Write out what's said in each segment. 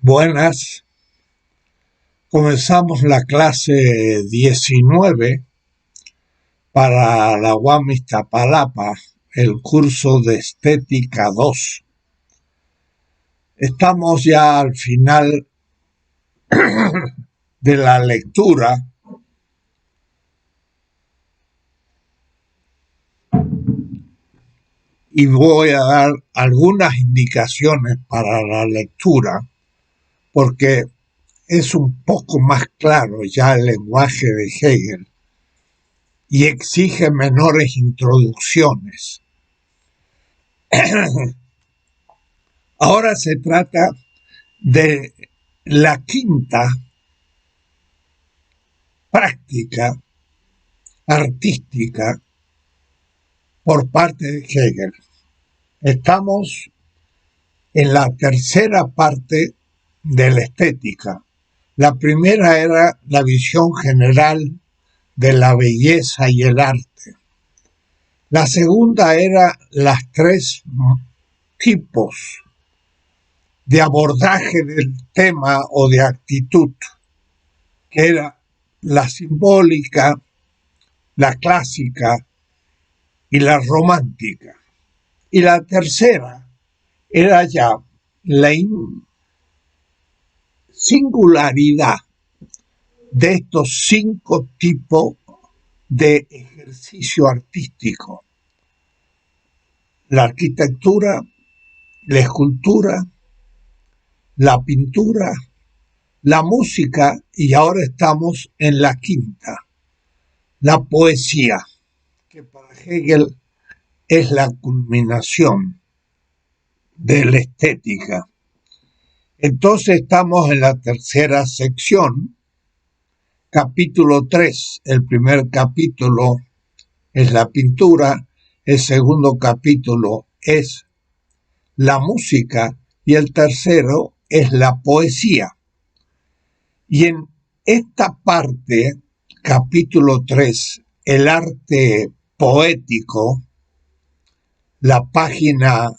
Buenas, comenzamos la clase 19 para la UAM Iztapalapa, el curso de Estética 2. Estamos ya al final de la lectura y voy a dar algunas indicaciones para la lectura porque es un poco más claro ya el lenguaje de Hegel y exige menores introducciones. Ahora se trata de la quinta práctica artística por parte de Hegel. Estamos en la tercera parte de la estética. La primera era la visión general de la belleza y el arte. La segunda era las tres tipos de abordaje del tema o de actitud, que era la simbólica, la clásica y la romántica. Y la tercera era ya la singularidad de estos 5 tipos de ejercicio artístico: la arquitectura, la escultura, la pintura, la música y ahora estamos en la quinta, la poesía, que para Hegel es la culminación de la estética. Entonces estamos en la tercera sección, capítulo 3. El primer capítulo es la pintura, el segundo capítulo es la música y el tercero es la poesía. Y en esta parte, capítulo 3, el arte poético, la página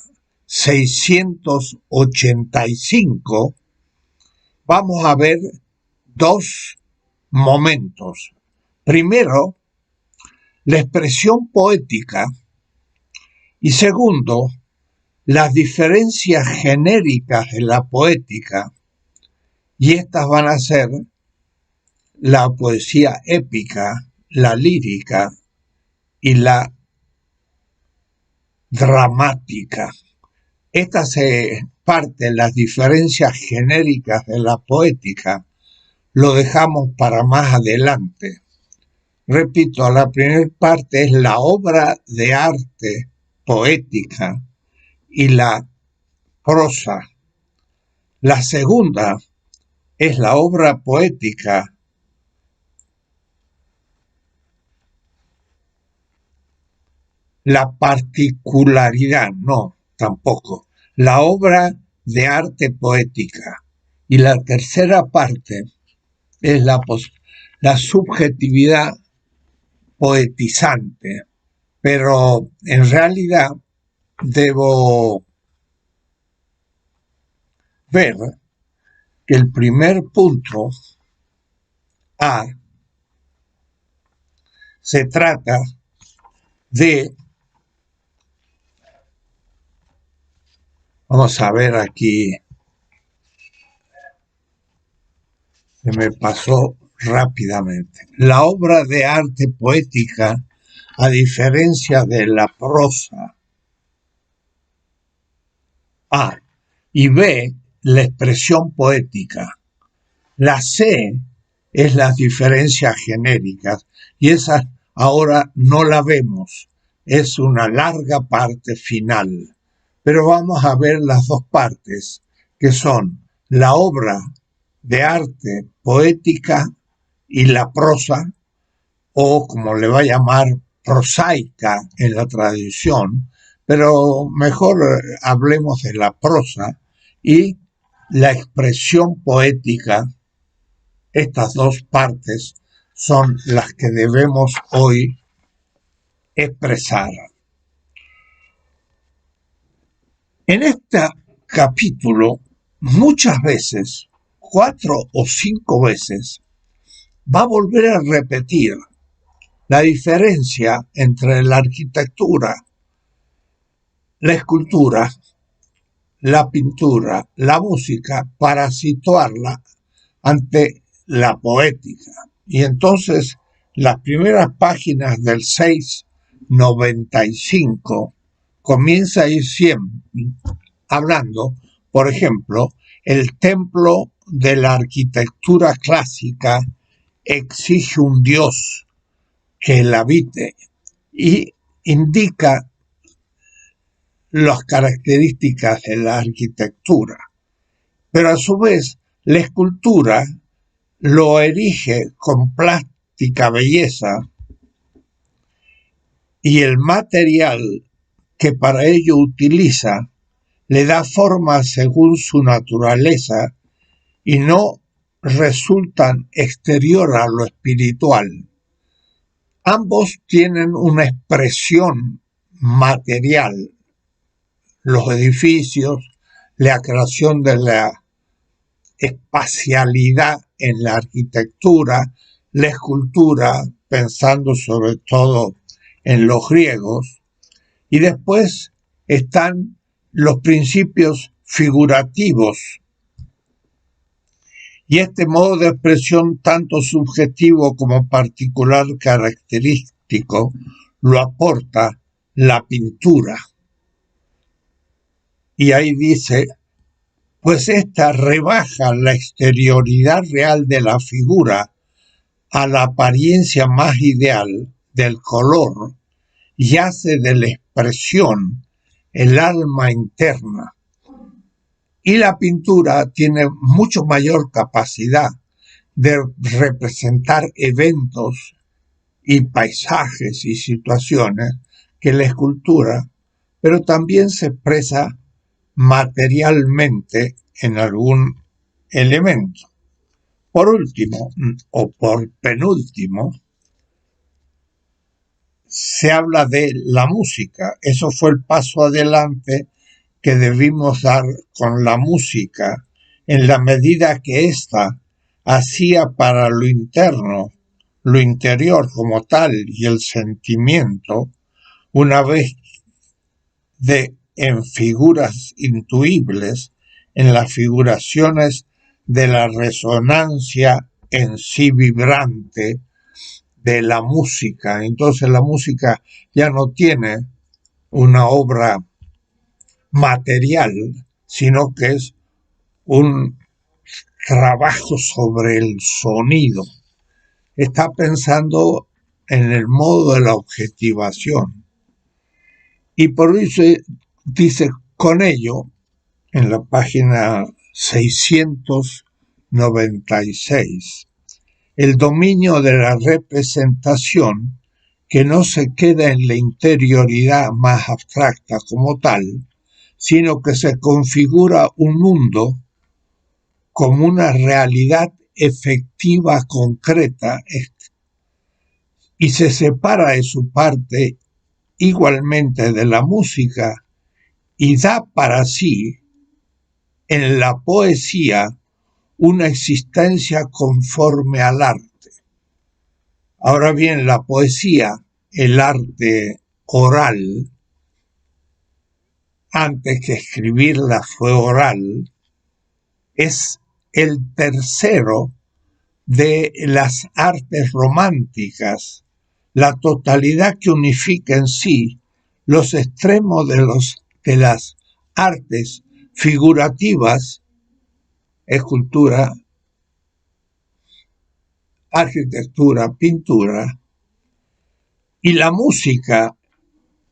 685, vamos a ver 2 momentos. Primero, la expresión poética y segundo, las diferencias genéricas de la poética, y estas van a ser la poesía épica, la lírica y la dramática. Estas parten las diferencias genéricas de la poética, lo dejamos para más adelante. Repito, la primera parte es la obra de arte poética y la prosa. La segunda es la obra poética la particularidad, no, tampoco. La obra de arte poética. Y la tercera parte es la subjetividad poetizante. Pero en realidad debo ver que el primer punto A se trata de, vamos a ver aquí, se me pasó rápidamente. La obra de arte poética, a diferencia de la prosa. A. Y B, la expresión poética. La C es las diferencias genéricas y esa ahora no la vemos. Es una larga parte final. Pero vamos a ver las 2 partes, que son la obra de arte poética y la prosa, o como le va a llamar, prosaica en la tradición, pero mejor hablemos de la prosa y la expresión poética. Estas 2 partes son las que debemos hoy expresar. En este capítulo muchas veces, 4 o 5 veces, va a volver a repetir la diferencia entre la arquitectura, la escultura, la pintura, la música, para situarla ante la poética. Y entonces las primeras páginas del 695 comienza a ir siempre hablando, por ejemplo, el templo de la arquitectura clásica exige un dios que la habite y indica las características de la arquitectura. Pero a su vez, la escultura lo erige con plástica belleza y el material que para ello utiliza le da forma según su naturaleza y no resultan exterior a lo espiritual. Ambos tienen una expresión material, los edificios, la creación de la espacialidad en la arquitectura, la escultura, pensando sobre todo en los griegos, y después están los principios figurativos. Y este modo de expresión, tanto subjetivo como particular característico, lo aporta la pintura. Y ahí dice, pues esta rebaja la exterioridad real de la figura a la apariencia más ideal del color y hace de la expresión el alma interna. Y la pintura tiene mucho mayor capacidad de representar eventos y paisajes y situaciones que la escultura, pero también se expresa materialmente en algún elemento. Por último, o por penúltimo, se habla de la música. Eso fue el paso adelante que debimos dar con la música, en la medida que ésta hacía para lo interno, lo interior como tal y el sentimiento, una vez en figuras intuibles, en las figuraciones de la resonancia en sí vibrante de la música. Entonces la música ya no tiene una obra material, sino que es un trabajo sobre el sonido. Está pensando en el modo de la objetivación. Y por eso dice, con ello, en la página 696, el dominio de la representación, que no se queda en la interioridad más abstracta como tal, sino que se configura un mundo como una realidad efectiva, concreta, y se separa de su parte igualmente de la música y da para sí en la poesía una existencia conforme al arte. Ahora bien, la poesía, el arte oral, antes que escribirla fue oral, es el tercero de las artes románticas, la totalidad que unifica en sí los extremos de las artes figurativas, escultura, arquitectura, pintura, y la música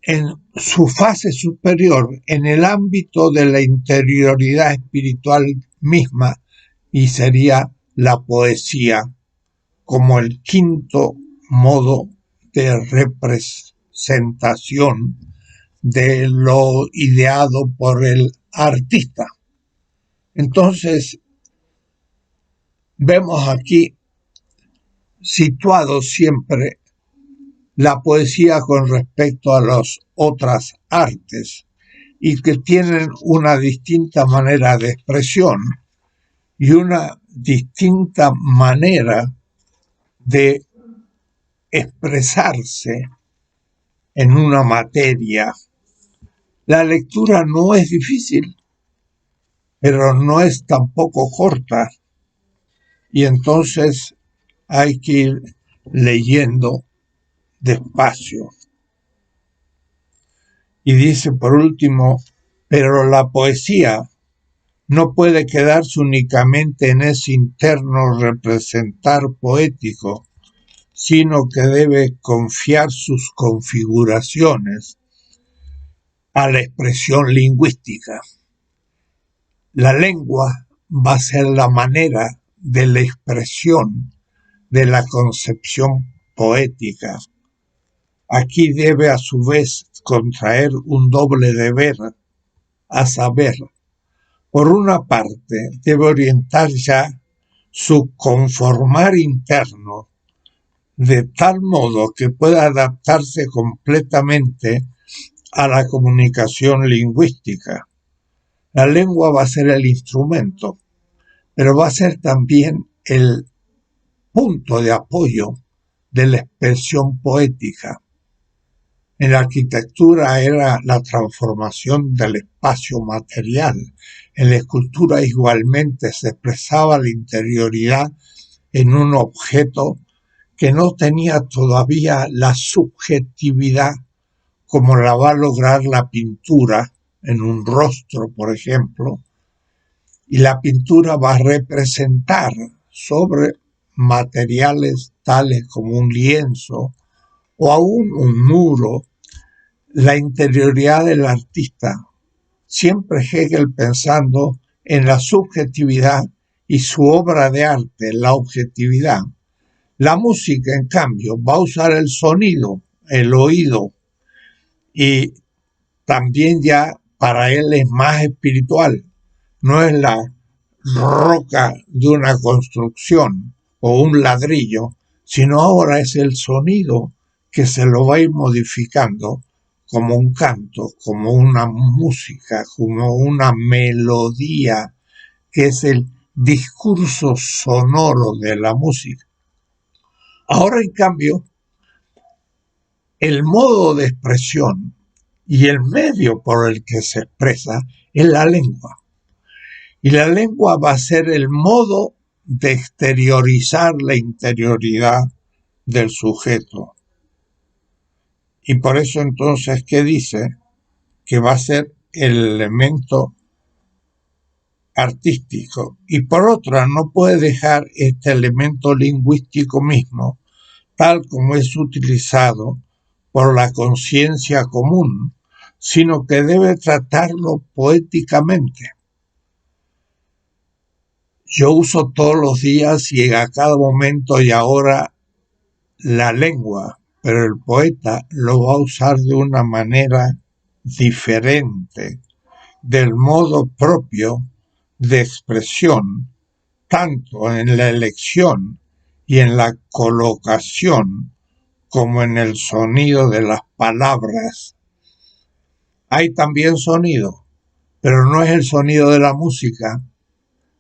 en su fase superior, en el ámbito de la interioridad espiritual misma, y sería la poesía como el quinto modo de representación de lo ideado por el artista. Entonces, vemos aquí situado siempre la poesía con respecto a las otras artes y que tienen una distinta manera de expresión y una distinta manera de expresarse en una materia. La lectura no es difícil, pero no es tampoco corta, y entonces hay que ir leyendo despacio. Y dice por último, pero la poesía no puede quedarse únicamente en ese interno representar poético, sino que debe confiar sus configuraciones a la expresión lingüística. La lengua va a ser la manera de la expresión de la concepción poética. Aquí debe a su vez contraer un doble deber, a saber, por una parte, debe orientar ya su conformar interno de tal modo que pueda adaptarse completamente a la comunicación lingüística. La lengua va a ser el instrumento, pero va a ser también el punto de apoyo de la expresión poética. En la arquitectura era la transformación del espacio material. En la escultura igualmente se expresaba la interioridad en un objeto que no tenía todavía la subjetividad como la va a lograr la pintura en un rostro, por ejemplo, y la pintura va a representar sobre materiales tales como un lienzo o aún un muro la interioridad del artista, siempre Hegel pensando en la subjetividad y su obra de arte, la objetividad. La música, en cambio, va a usar el sonido, el oído, y también ya para él es más espiritual, no es la roca de una construcción o un ladrillo, sino ahora es el sonido que se lo va a ir modificando como un canto, como una música, como una melodía, que es el discurso sonoro de la música. Ahora, en cambio, el modo de expresión y el medio por el que se expresa es la lengua. Y la lengua va a ser el modo de exteriorizar la interioridad del sujeto. Y por eso entonces, ¿qué dice? Que va a ser el elemento artístico. Y por otra, no puede dejar este elemento lingüístico mismo, tal como es utilizado por la conciencia común, sino que debe tratarlo poéticamente. Yo uso todos los días y a cada momento y ahora la lengua, pero el poeta lo va a usar de una manera diferente, del modo propio de expresión, tanto en la elección y en la colocación como en el sonido de las palabras. Hay también sonido, pero no es el sonido de la música,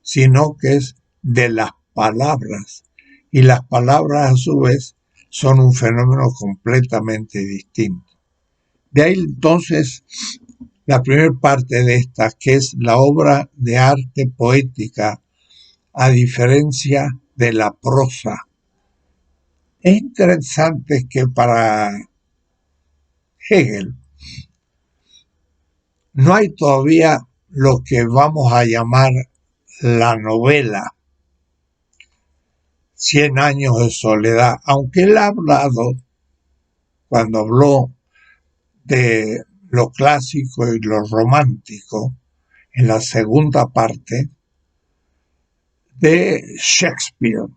sino que es de las palabras. Y las palabras, a su vez, son un fenómeno completamente distinto. De ahí entonces la primera parte de esta, que es la obra de arte poética, a diferencia de la prosa. Es interesante que para Hegel no hay todavía lo que vamos a llamar la novela, 100 años de soledad, aunque él ha hablado, cuando habló de lo clásico y lo romántico, en la segunda parte, de Shakespeare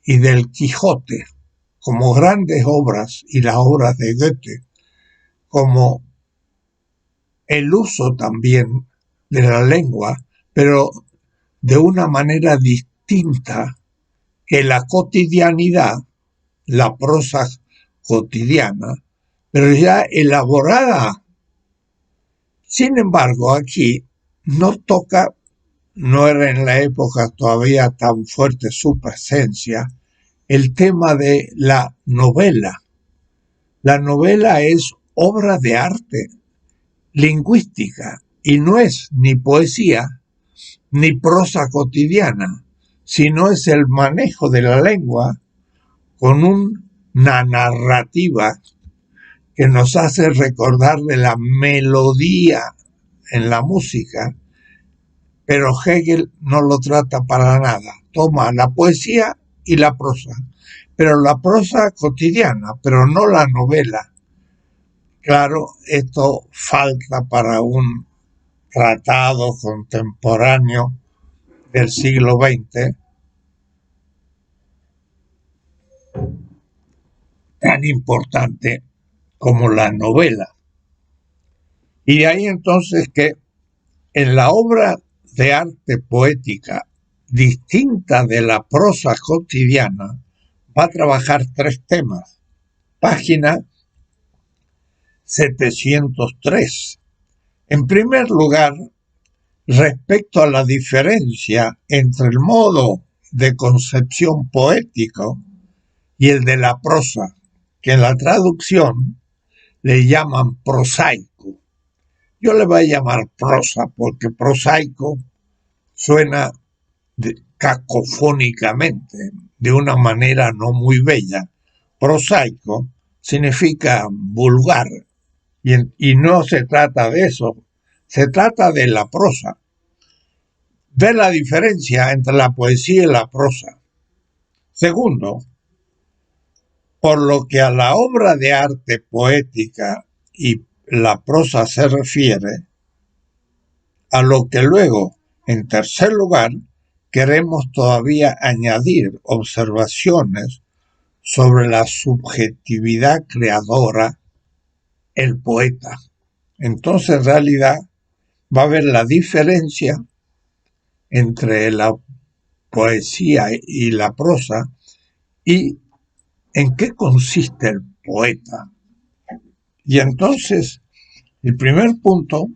y del Quijote, como grandes obras, y las obras de Goethe, como el uso también de la lengua, pero de una manera distinta que la cotidianidad, la prosa cotidiana, pero ya elaborada Sin embargo, aquí no toca, no era en la época todavía tan fuerte su presencia, el tema de la novela. La novela es obra de arte lingüística y no es ni poesía ni prosa cotidiana, sino es el manejo de la lengua con una narrativa que nos hace recordar de la melodía en la música, pero Hegel no lo trata para nada. Toma la poesía y la prosa, pero la prosa cotidiana, pero no la novela. Claro, esto falta para un tratado contemporáneo del siglo XX tan importante como la novela. Y de ahí entonces que en la obra de arte poética distinta de la prosa cotidiana va a trabajar tres temas. Página 703. En primer lugar, respecto a la diferencia entre el modo de concepción poético y el de la prosa, que en la traducción le llaman prosaico. Yo le voy a llamar prosa porque prosaico suena cacofónicamente, de una manera no muy bella. Prosaico significa vulgar y no se trata de eso, se trata de la prosa. Ver la diferencia entre la poesía y la prosa. Segundo, por lo que a la obra de arte poética y la prosa se refiere, a lo que luego, en tercer lugar, queremos todavía añadir observaciones sobre la subjetividad creadora, el poeta. Entonces, en realidad, va a haber la diferencia entre la poesía y la prosa y en qué consiste el poeta. Y entonces, el primer punto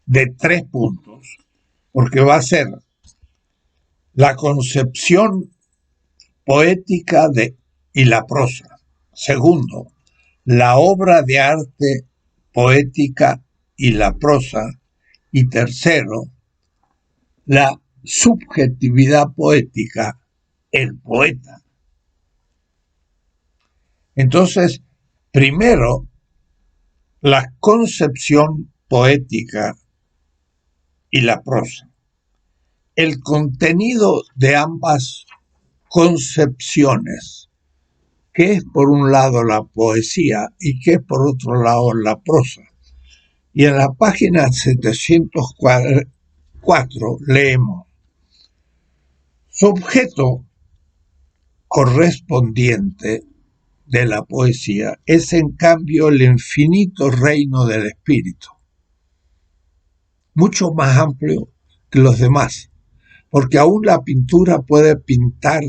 de 3 puntos, porque va a ser la concepción poética y la prosa. Segundo, la obra de arte poética y la prosa. Y tercero, la subjetividad poética, el poeta. Entonces, primero, la concepción poética y la prosa. El contenido de ambas concepciones, que es por un lado la poesía y que es por otro lado la prosa. Y en la página 704 leemos: su objeto correspondiente de la poesía es en cambio el infinito reino del espíritu, mucho más amplio que los demás, porque aún la pintura puede pintar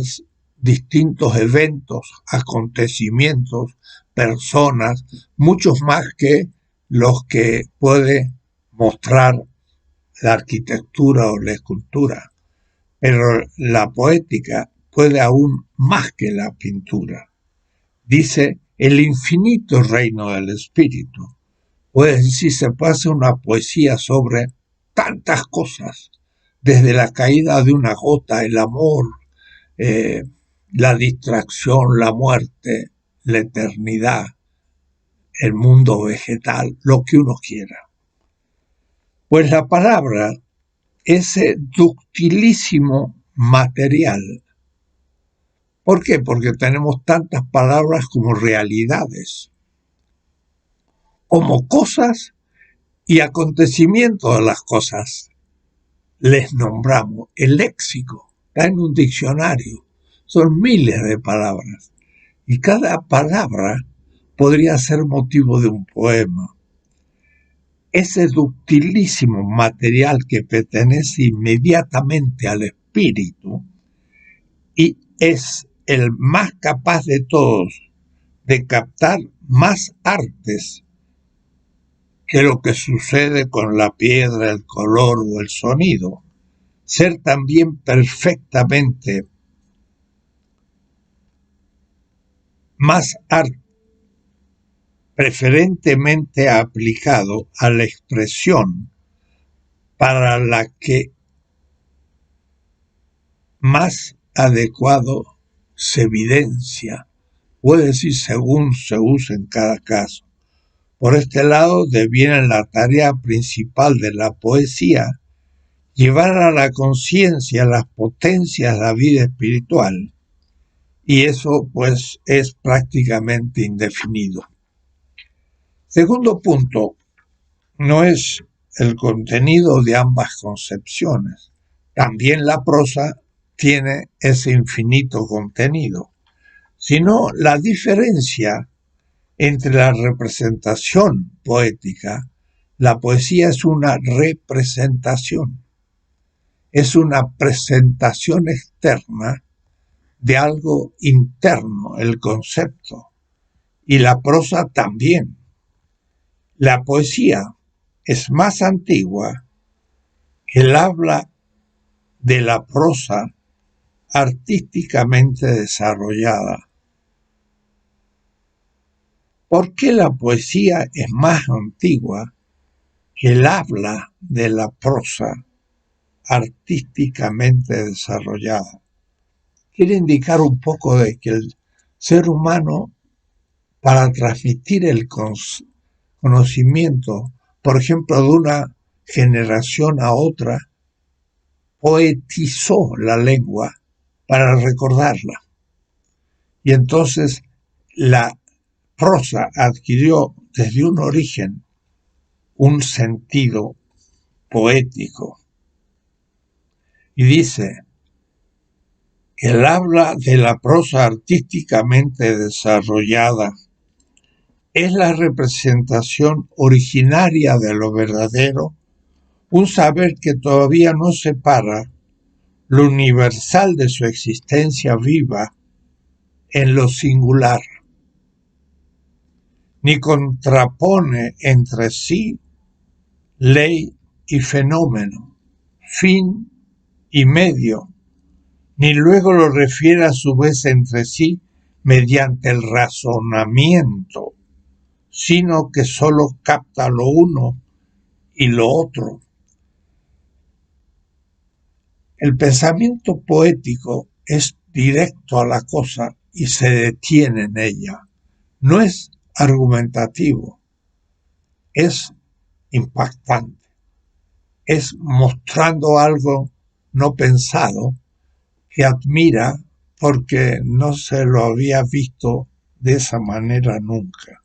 distintos eventos, acontecimientos, personas, muchos más que los que puede mostrar la arquitectura o la escultura. Pero la poética puede aún más que la pintura. Dice el infinito reino del espíritu. Puede decir, se puede hacer una poesía sobre tantas cosas, desde la caída de una gota, el amor, la distracción, la muerte, la eternidad, el mundo vegetal, lo que uno quiera. Pues la palabra, ese ductilísimo material. ¿Por qué? Porque tenemos tantas palabras como realidades, como cosas y acontecimientos de las cosas. Les nombramos el léxico, está en un diccionario, son miles de palabras y cada palabra podría ser motivo de un poema. Ese ductilísimo material que pertenece inmediatamente al espíritu y es el más capaz de todos de captar más artes que lo que sucede con la piedra, el color o el sonido. Ser también perfectamente más arte, preferentemente aplicado a la expresión para la que más adecuado se evidencia, puede decir según se use en cada caso. Por este lado deviene la tarea principal de la poesía llevar a la conciencia las potencias de la vida espiritual, y eso pues es prácticamente indefinido. Segundo punto, no es el contenido de ambas concepciones. También la prosa tiene ese infinito contenido, sino la diferencia entre la representación poética. La poesía es una representación, es una presentación externa de algo interno, el concepto, y la prosa también. La poesía es más antigua que el habla de la prosa artísticamente desarrollada. ¿Por qué la poesía es más antigua que el habla de la prosa artísticamente desarrollada? Quiere indicar un poco de que el ser humano, para transmitir el conocimiento, por ejemplo, de una generación a otra, poetizó la lengua para recordarla. Y entonces la prosa adquirió desde un origen un sentido poético. Y dice que el habla de la prosa artísticamente desarrollada es la representación originaria de lo verdadero, un saber que todavía no separa lo universal de su existencia viva en lo singular, ni contrapone entre sí ley y fenómeno, fin y medio, ni luego lo refiere a su vez entre sí mediante el razonamiento, sino que sólo capta lo uno y lo otro. El pensamiento poético es directo a la cosa y se detiene en ella. No es argumentativo, es impactante, es mostrando algo no pensado que admira porque no se lo había visto de esa manera nunca.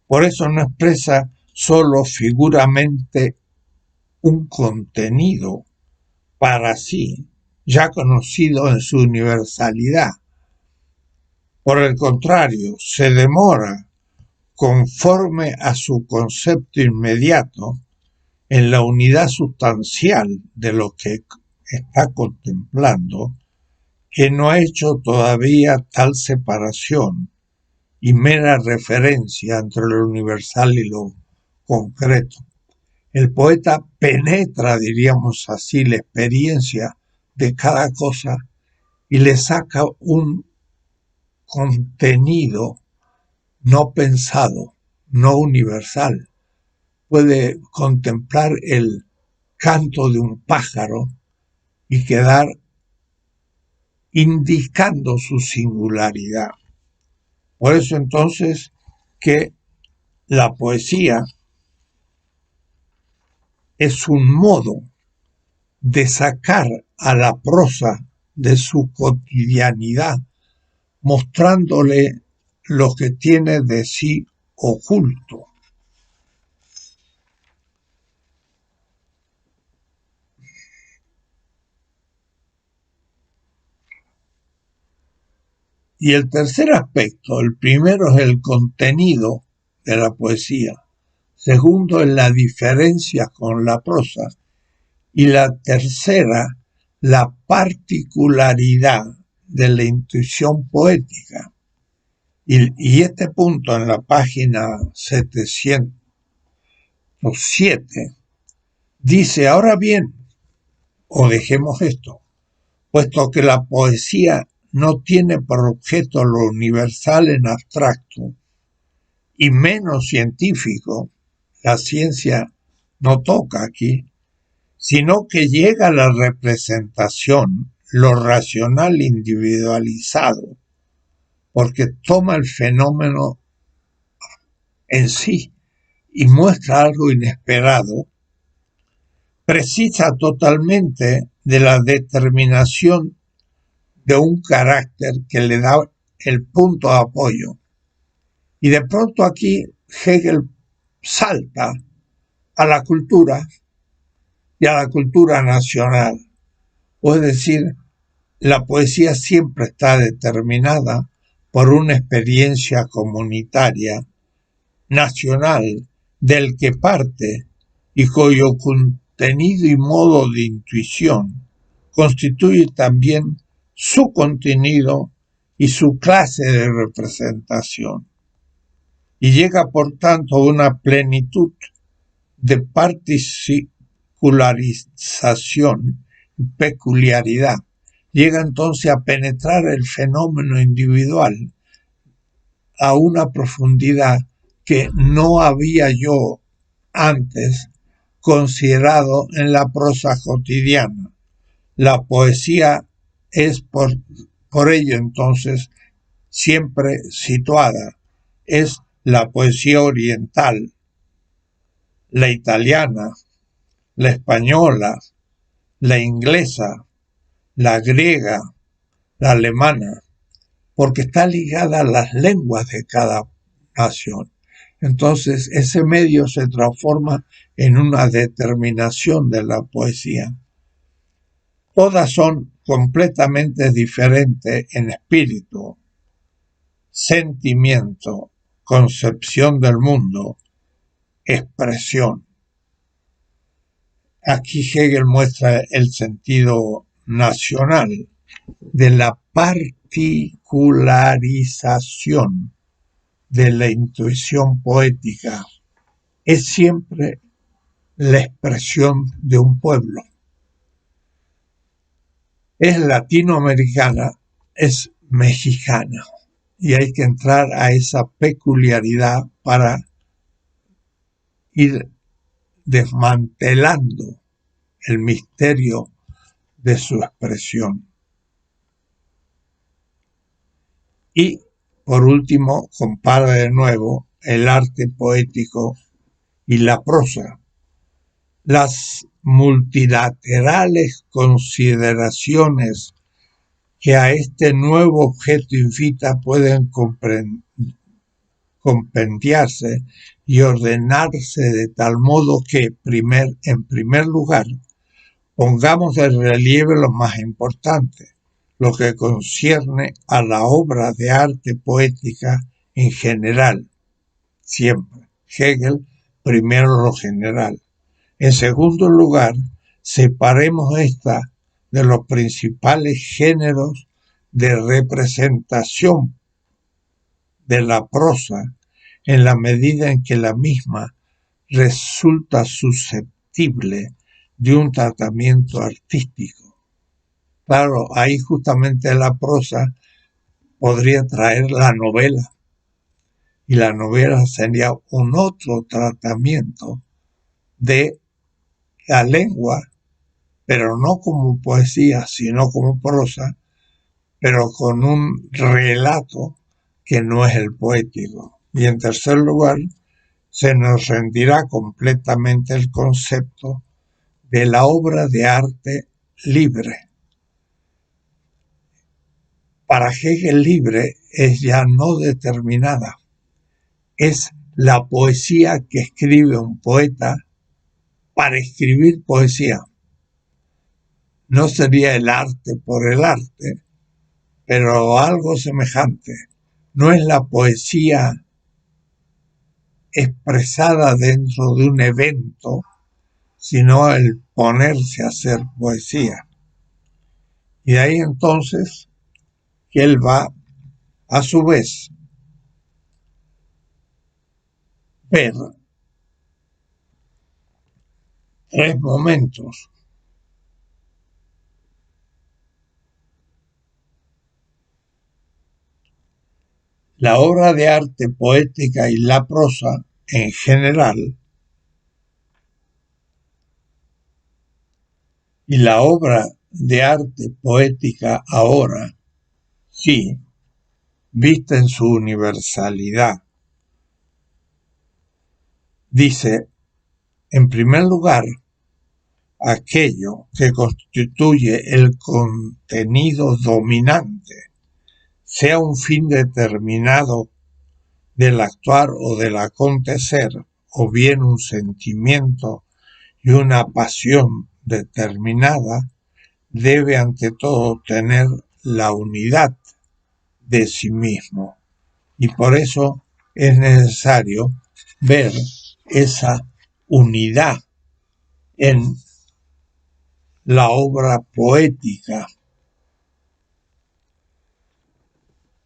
Por eso no expresa solo figuramente un contenido para sí, ya conocido en su universalidad. Por el contrario, se demora, conforme a su concepto inmediato, en la unidad sustancial de lo que está contemplando, que no ha hecho todavía tal separación y mera referencia entre lo universal y lo concreto. El poeta penetra, diríamos así, la experiencia de cada cosa y le saca un contenido no pensado, no universal. Puede contemplar el canto de un pájaro y quedar indicando su singularidad. Por eso entonces que la poesía es un modo de sacar a la prosa de su cotidianidad, mostrándole lo que tiene de sí oculto. Y el tercer aspecto, el primero es el contenido de la poesía, segundo es la diferencia con la prosa, y la tercera, la particularidad de la intuición poética. Y este punto en la página 700 7 dice: ahora bien, o dejemos esto, puesto que la poesía no tiene por objeto lo universal en abstracto, y menos científico, la ciencia no toca aquí, sino que llega a la representación, lo racional individualizado, porque toma el fenómeno en sí y muestra algo inesperado, precisa totalmente de la determinación de un carácter que le da el punto de apoyo. Y de pronto aquí Hegel salta a la cultura y a la cultura nacional. O es decir, la poesía siempre está determinada por una experiencia comunitaria, nacional, del que parte y cuyo contenido y modo de intuición constituye también su contenido y su clase de representación. Y llega, por tanto, a una plenitud de particularización y peculiaridad. Llega entonces a penetrar el fenómeno individual a una profundidad que no había yo antes considerado en la prosa cotidiana. La poesía es por ello entonces siempre situada. Es la poesía oriental, la italiana, la española, la inglesa, la griega, la alemana, porque está ligada a las lenguas de cada nación. Entonces ese medio se transforma en una determinación de la poesía. Todas son completamente diferentes en espíritu, sentimiento, concepción del mundo, expresión. Aquí Hegel muestra el sentido nacional de la particularización de la intuición poética. Es siempre la expresión de un pueblo. Es latinoamericana, es mexicana. Y hay que entrar a esa peculiaridad para ir desmantelando el misterio de su expresión. Y, por último, compara de nuevo el arte poético y la prosa. Las multilaterales consideraciones que a este nuevo objeto invita pueden compendiarse y ordenarse de tal modo que, en primer lugar, pongamos de relieve lo más importante, lo que concierne a la obra de arte poética en general, siempre. Hegel, primero lo general. En segundo lugar, separemos esta de los principales géneros de representación de la prosa en la medida en que la misma resulta susceptible de un tratamiento artístico. Claro, ahí justamente la prosa podría traer la novela, y la novela sería un otro tratamiento de la lengua, pero no como poesía, sino como prosa, pero con un relato que no es el poético. Y en tercer lugar, se nos rendirá completamente el concepto de la obra de arte libre. Para Hegel libre es ya no determinada, es la poesía que escribe un poeta para escribir poesía. No sería el arte por el arte, pero algo semejante. No es la poesía expresada dentro de un evento, sino el ponerse a hacer poesía. Y de ahí entonces que él va, a su vez, ver tres momentos. La obra de arte poética y la prosa, en general, y la obra de arte poética ahora, sí, vista en su universalidad. Dice, en primer lugar, aquello que constituye el contenido dominante, sea un fin determinado del actuar o del acontecer, o bien un sentimiento y una pasión determinada, debe ante todo tener la unidad de sí mismo. Y por eso es necesario ver esa unidad en la obra poética.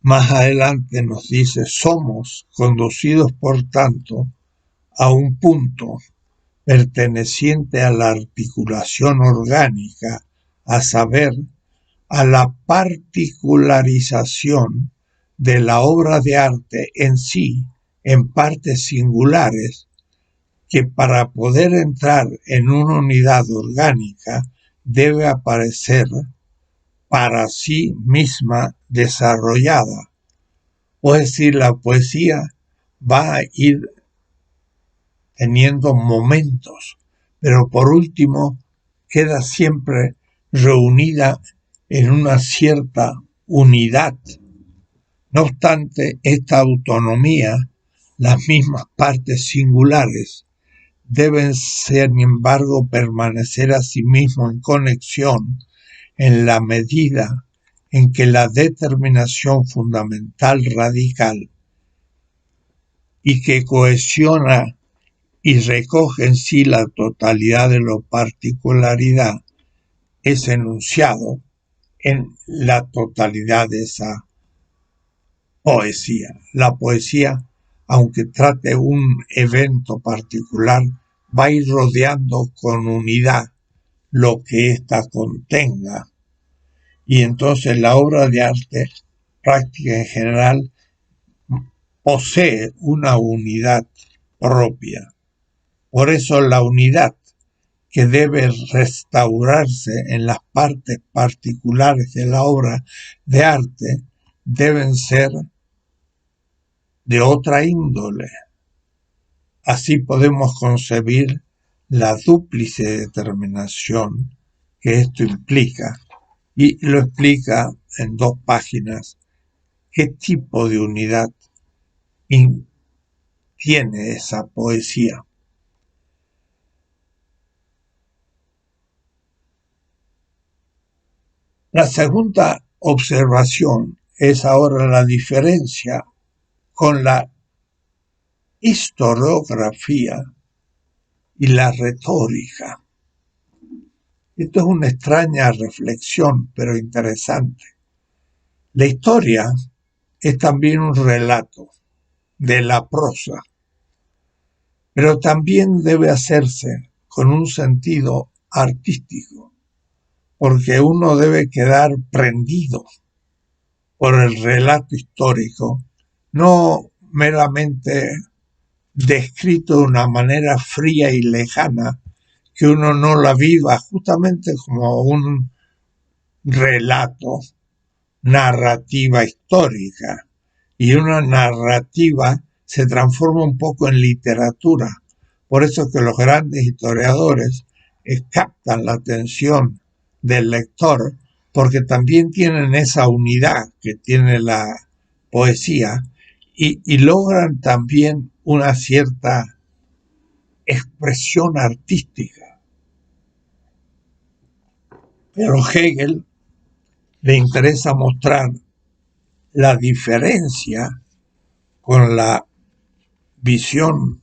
Más adelante nos dice, somos conducidos por tanto a un punto perteneciente a la articulación orgánica, a saber, a la particularización de la obra de arte en sí, en partes singulares, que para poder entrar en una unidad orgánica debe aparecer para sí misma desarrollada. Es decir, la poesía va a ir teniendo momentos, pero por último queda siempre reunida en una cierta unidad. No obstante, esta autonomía, las mismas partes singulares, deben sin embargo permanecer a sí mismo en conexión en la medida en que la determinación fundamental radical y que cohesiona y recoge en sí la totalidad de la particularidad es enunciado en la totalidad de esa poesía. La poesía, aunque trate un evento particular, va a ir rodeando con unidad lo que ésta contenga. Y entonces la obra de arte práctica en general posee una unidad propia. Por eso la unidad que debe restaurarse en las partes particulares de la obra de arte deben ser de otra índole. Así podemos concebir la dúplice determinación que esto implica, y lo explica en 2 páginas qué tipo de unidad tiene esa poesía. La segunda observación es ahora la diferencia con la historiografía y la retórica. Esto es una extraña reflexión, pero interesante. La historia es también un relato de la prosa, pero también debe hacerse con un sentido artístico, porque uno debe quedar prendido por el relato histórico, no meramente descrito de una manera fría y lejana, que uno no la viva justamente como un relato, narrativa histórica, y una narrativa se transforma un poco en literatura. Por eso que los grandes historiadores captan la atención del lector, porque también tienen esa unidad que tiene la poesía y logran también una cierta expresión artística. Pero Hegel le interesa mostrar la diferencia con la visión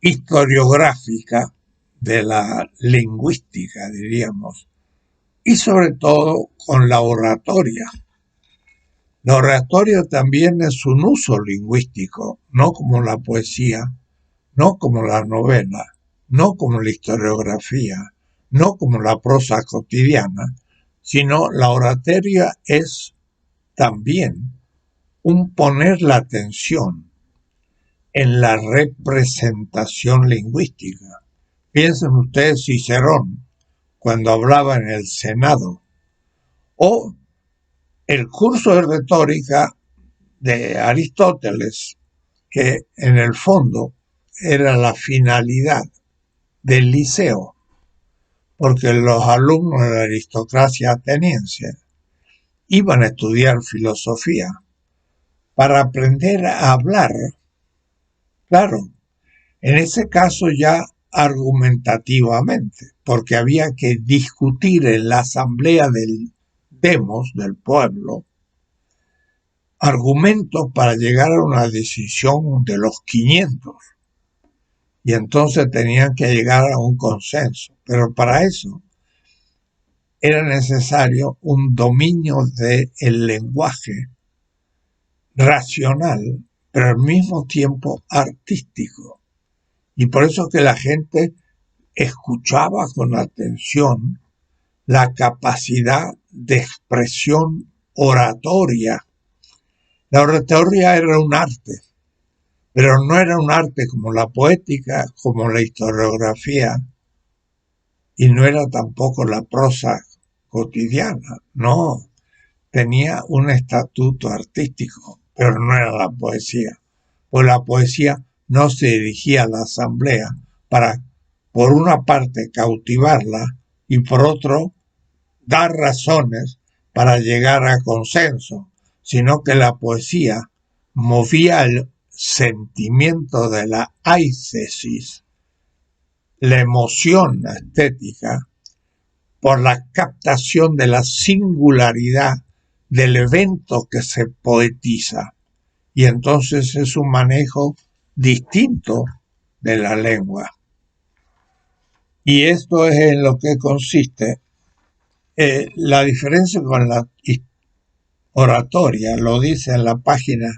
historiográfica de la lingüística, diríamos, y sobre todo con la oratoria. La oratoria también es un uso lingüístico, no como la poesía, no como la novela. no como la historiografía, no como la prosa cotidiana, sino la oratoria es también un poner la atención en la representación lingüística. Piensen ustedes Cicerón cuando hablaba en el Senado, o el curso de retórica de Aristóteles, que en el fondo era la finalidad del liceo, porque los alumnos de la aristocracia ateniense iban a estudiar filosofía para aprender a hablar, claro, en ese caso ya argumentativamente, porque había que discutir en la asamblea del demos, del pueblo, argumentos para llegar a una decisión de los 500. Y entonces tenían que llegar a un consenso. Pero para eso era necesario un dominio del lenguaje racional, pero al mismo tiempo artístico. Y por eso que la gente escuchaba con atención la capacidad de expresión oratoria. La oratoria era un arte, pero no era un arte como la poética, como la historiografía, y no era tampoco la prosa cotidiana, no, tenía un estatuto artístico, pero no era la poesía, pues la poesía no se dirigía a la asamblea para, por una parte, cautivarla y por otro, dar razones para llegar a consenso, sino que la poesía movía el sentimiento de la aicesis, la emoción estética, por la captación de la singularidad del evento que se poetiza. Y entonces es un manejo distinto de la lengua. Y esto es en lo que consiste. La diferencia con la oratoria lo dice en la página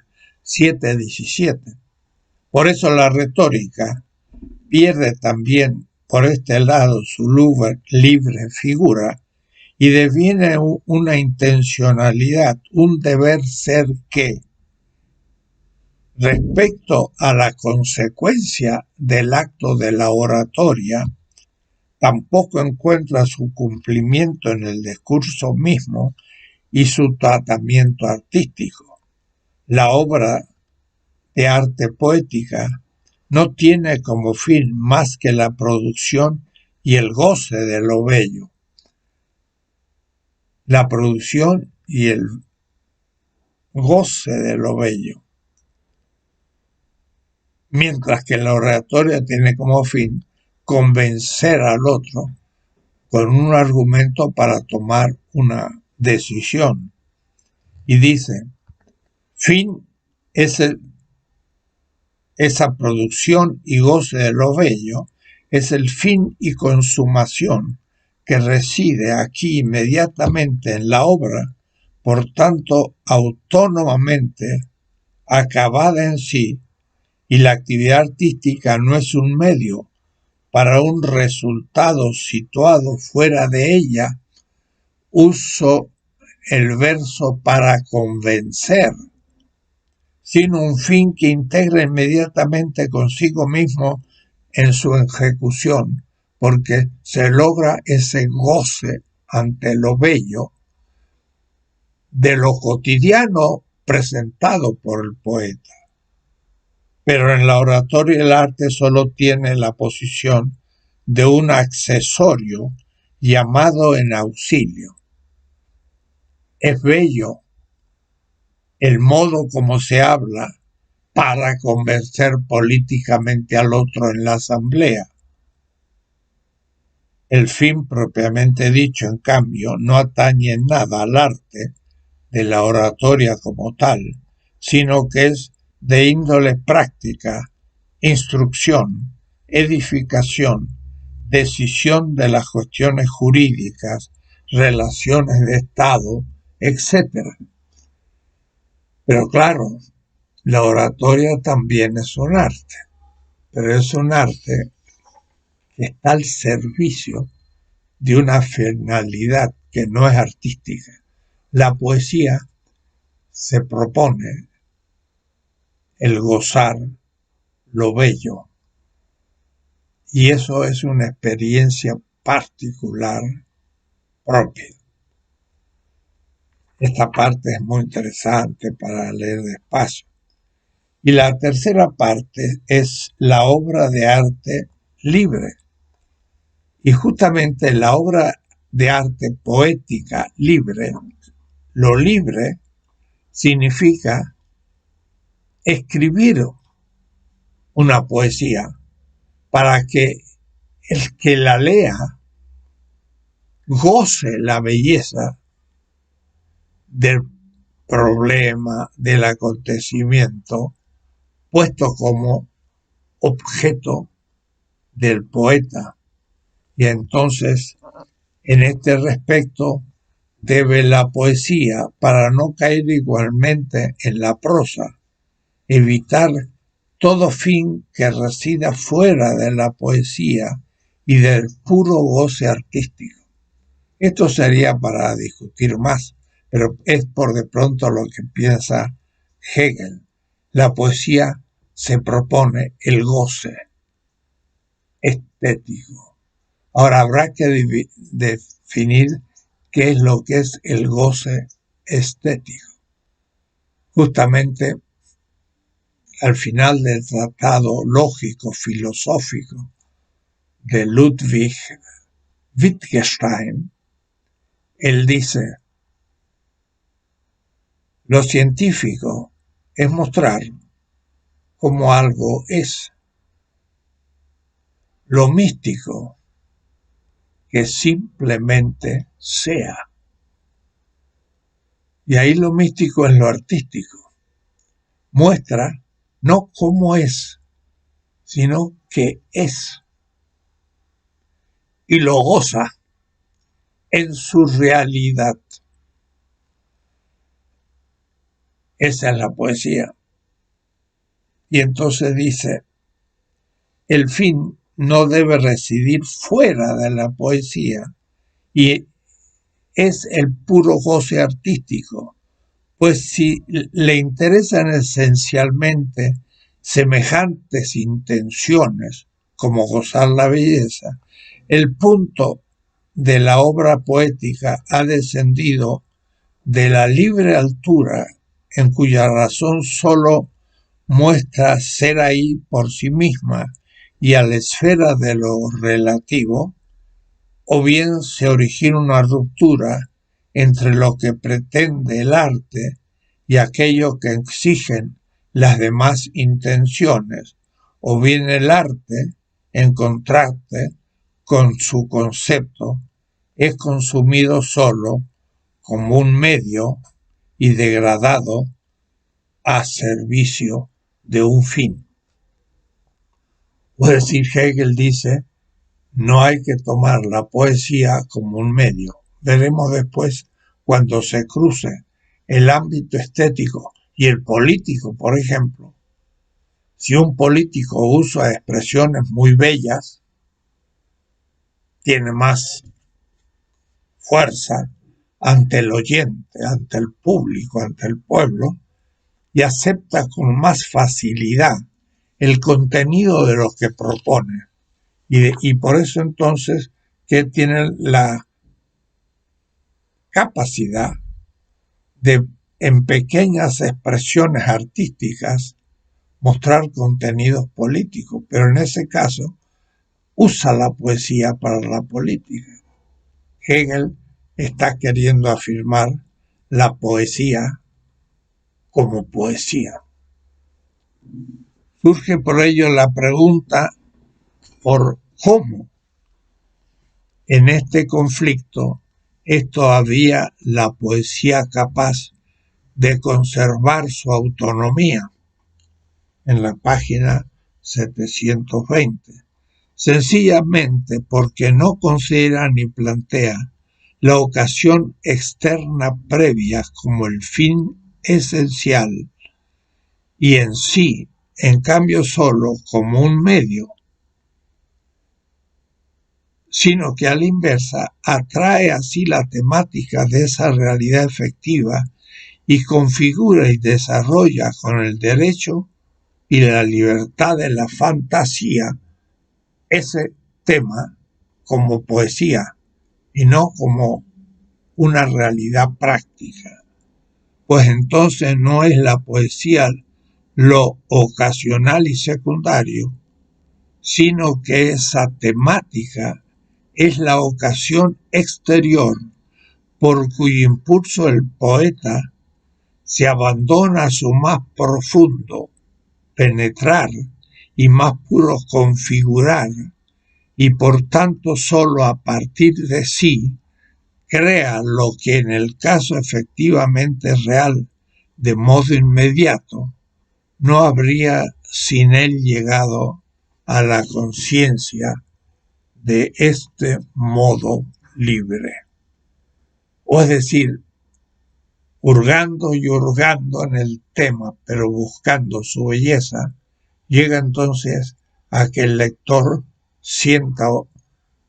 717. Por eso la retórica pierde también por este lado su libre figura y deviene una intencionalidad, un deber ser que, respecto a la consecuencia del acto de la oratoria, tampoco encuentra su cumplimiento en el discurso mismo y su tratamiento artístico. La obra de arte poética no tiene como fin más que la producción y el goce de lo bello. La producción y el goce de lo bello. Mientras que la oratoria tiene como fin convencer al otro con un argumento para tomar una decisión. Y dice, fin es esa producción y goce de lo bello, es el fin y consumación que reside aquí inmediatamente en la obra, por tanto autónomamente acabada en sí, y la actividad artística no es un medio para un resultado situado fuera de ella. Uso el verso para convencer, sino un fin que integra inmediatamente consigo mismo en su ejecución, porque se logra ese goce ante lo bello de lo cotidiano presentado por el poeta. Pero en la oratoria el arte solo tiene la posición de un accesorio llamado en auxilio. Es bello el modo como se habla para convencer políticamente al otro en la asamblea. El fin propiamente dicho, en cambio, no atañe en nada al arte de la oratoria como tal, sino que es de índole práctica, instrucción, edificación, decisión de las cuestiones jurídicas, relaciones de Estado, etc. Pero claro, la oratoria también es un arte, pero es un arte que está al servicio de una finalidad que no es artística. La poesía se propone el gozar lo bello, y eso es una experiencia particular propia. Esta parte es muy interesante para leer despacio. Y la tercera parte es la obra de arte libre. Y justamente la obra de arte poética libre, lo libre significa escribir una poesía para que el que la lea goce la belleza del problema, del acontecimiento, puesto como objeto del poeta. Y entonces, en este respecto, debe la poesía, para no caer igualmente en la prosa, evitar todo fin que resida fuera de la poesía y del puro goce artístico. Esto sería para discutir más, pero es por de pronto lo que piensa Hegel. La poesía se propone el goce estético. Ahora habrá que definir qué es lo que es el goce estético. Justamente al final del tratado lógico filosófico de Ludwig Wittgenstein, él dice: lo científico es mostrar cómo algo es. Lo místico, que simplemente sea. Y ahí lo místico es lo artístico. Muestra no cómo es, sino que es. Y lo goza en su realidad. Esa es la poesía. Y entonces dice: el fin no debe residir fuera de la poesía y es el puro goce artístico, pues si le interesan esencialmente semejantes intenciones como gozar la belleza, el punto de la obra poética ha descendido de la libre altura en cuya razón sólo muestra ser ahí por sí misma y a la esfera de lo relativo, o bien se origina una ruptura entre lo que pretende el arte y aquello que exigen las demás intenciones, o bien el arte, en contraste con su concepto, es consumido solo como un medio y degradado a servicio de un fin. Es decir, Hegel dice: no hay que tomar la poesía como un medio. Veremos después, cuando se cruce el ámbito estético y el político, por ejemplo, si un político usa expresiones muy bellas, tiene más fuerza ante el oyente, ante el público, ante el pueblo, y acepta con más facilidad el contenido de lo que propone. Y por eso entonces que tienen la capacidad de, en pequeñas expresiones artísticas, mostrar contenidos políticos, pero en ese caso usa la poesía para la política. Hegel está queriendo afirmar la poesía como poesía. Surge por ello la pregunta por cómo en este conflicto es todavía la poesía capaz de conservar su autonomía. En la página 720. Sencillamente porque no considera ni plantea la ocasión externa previa como el fin esencial y en sí, en cambio, solo como un medio. sino que a la inversa atrae así la temática de esa realidad efectiva y configura y desarrolla con el derecho y la libertad de la fantasía ese tema como poesía y no como una realidad práctica. Pues entonces no es la poesía lo ocasional y secundario, sino que esa temática es la ocasión exterior por cuyo impulso el poeta se abandona a su más profundo penetrar y más puro configurar, y por tanto sólo a partir de sí crea lo que en el caso efectivamente real de modo inmediato no habría sin él llegado a la conciencia de este modo libre. O es decir, hurgando y hurgando en el tema, pero buscando su belleza, llega entonces a que el lector sienta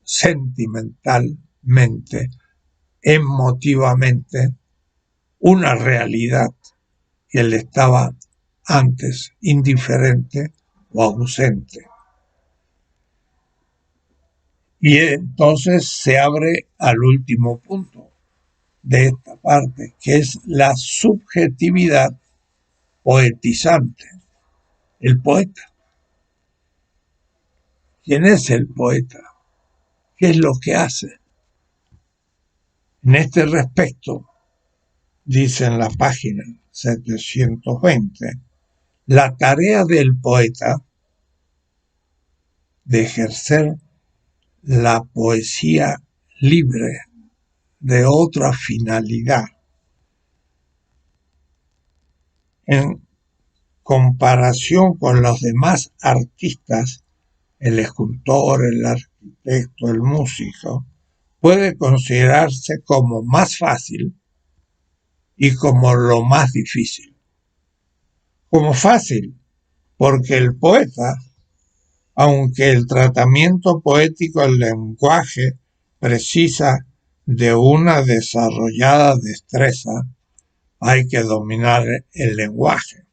sentimentalmente, emotivamente, una realidad que le estaba antes indiferente o ausente. Y entonces se abre al último punto de esta parte, que es la subjetividad poetizante. El poeta. ¿Quién es el poeta? ¿Qué es lo que hace? En este respecto, dice en la página 720, la tarea del poeta de ejercer la poesía libre de otra finalidad en comparación con los demás artistas, el escultor, el arquitecto, el músico, puede considerarse como más fácil y como lo más difícil. Como fácil, porque el poeta, aunque el tratamiento poético del lenguaje precisa de una desarrollada destreza, hay que dominar el lenguaje,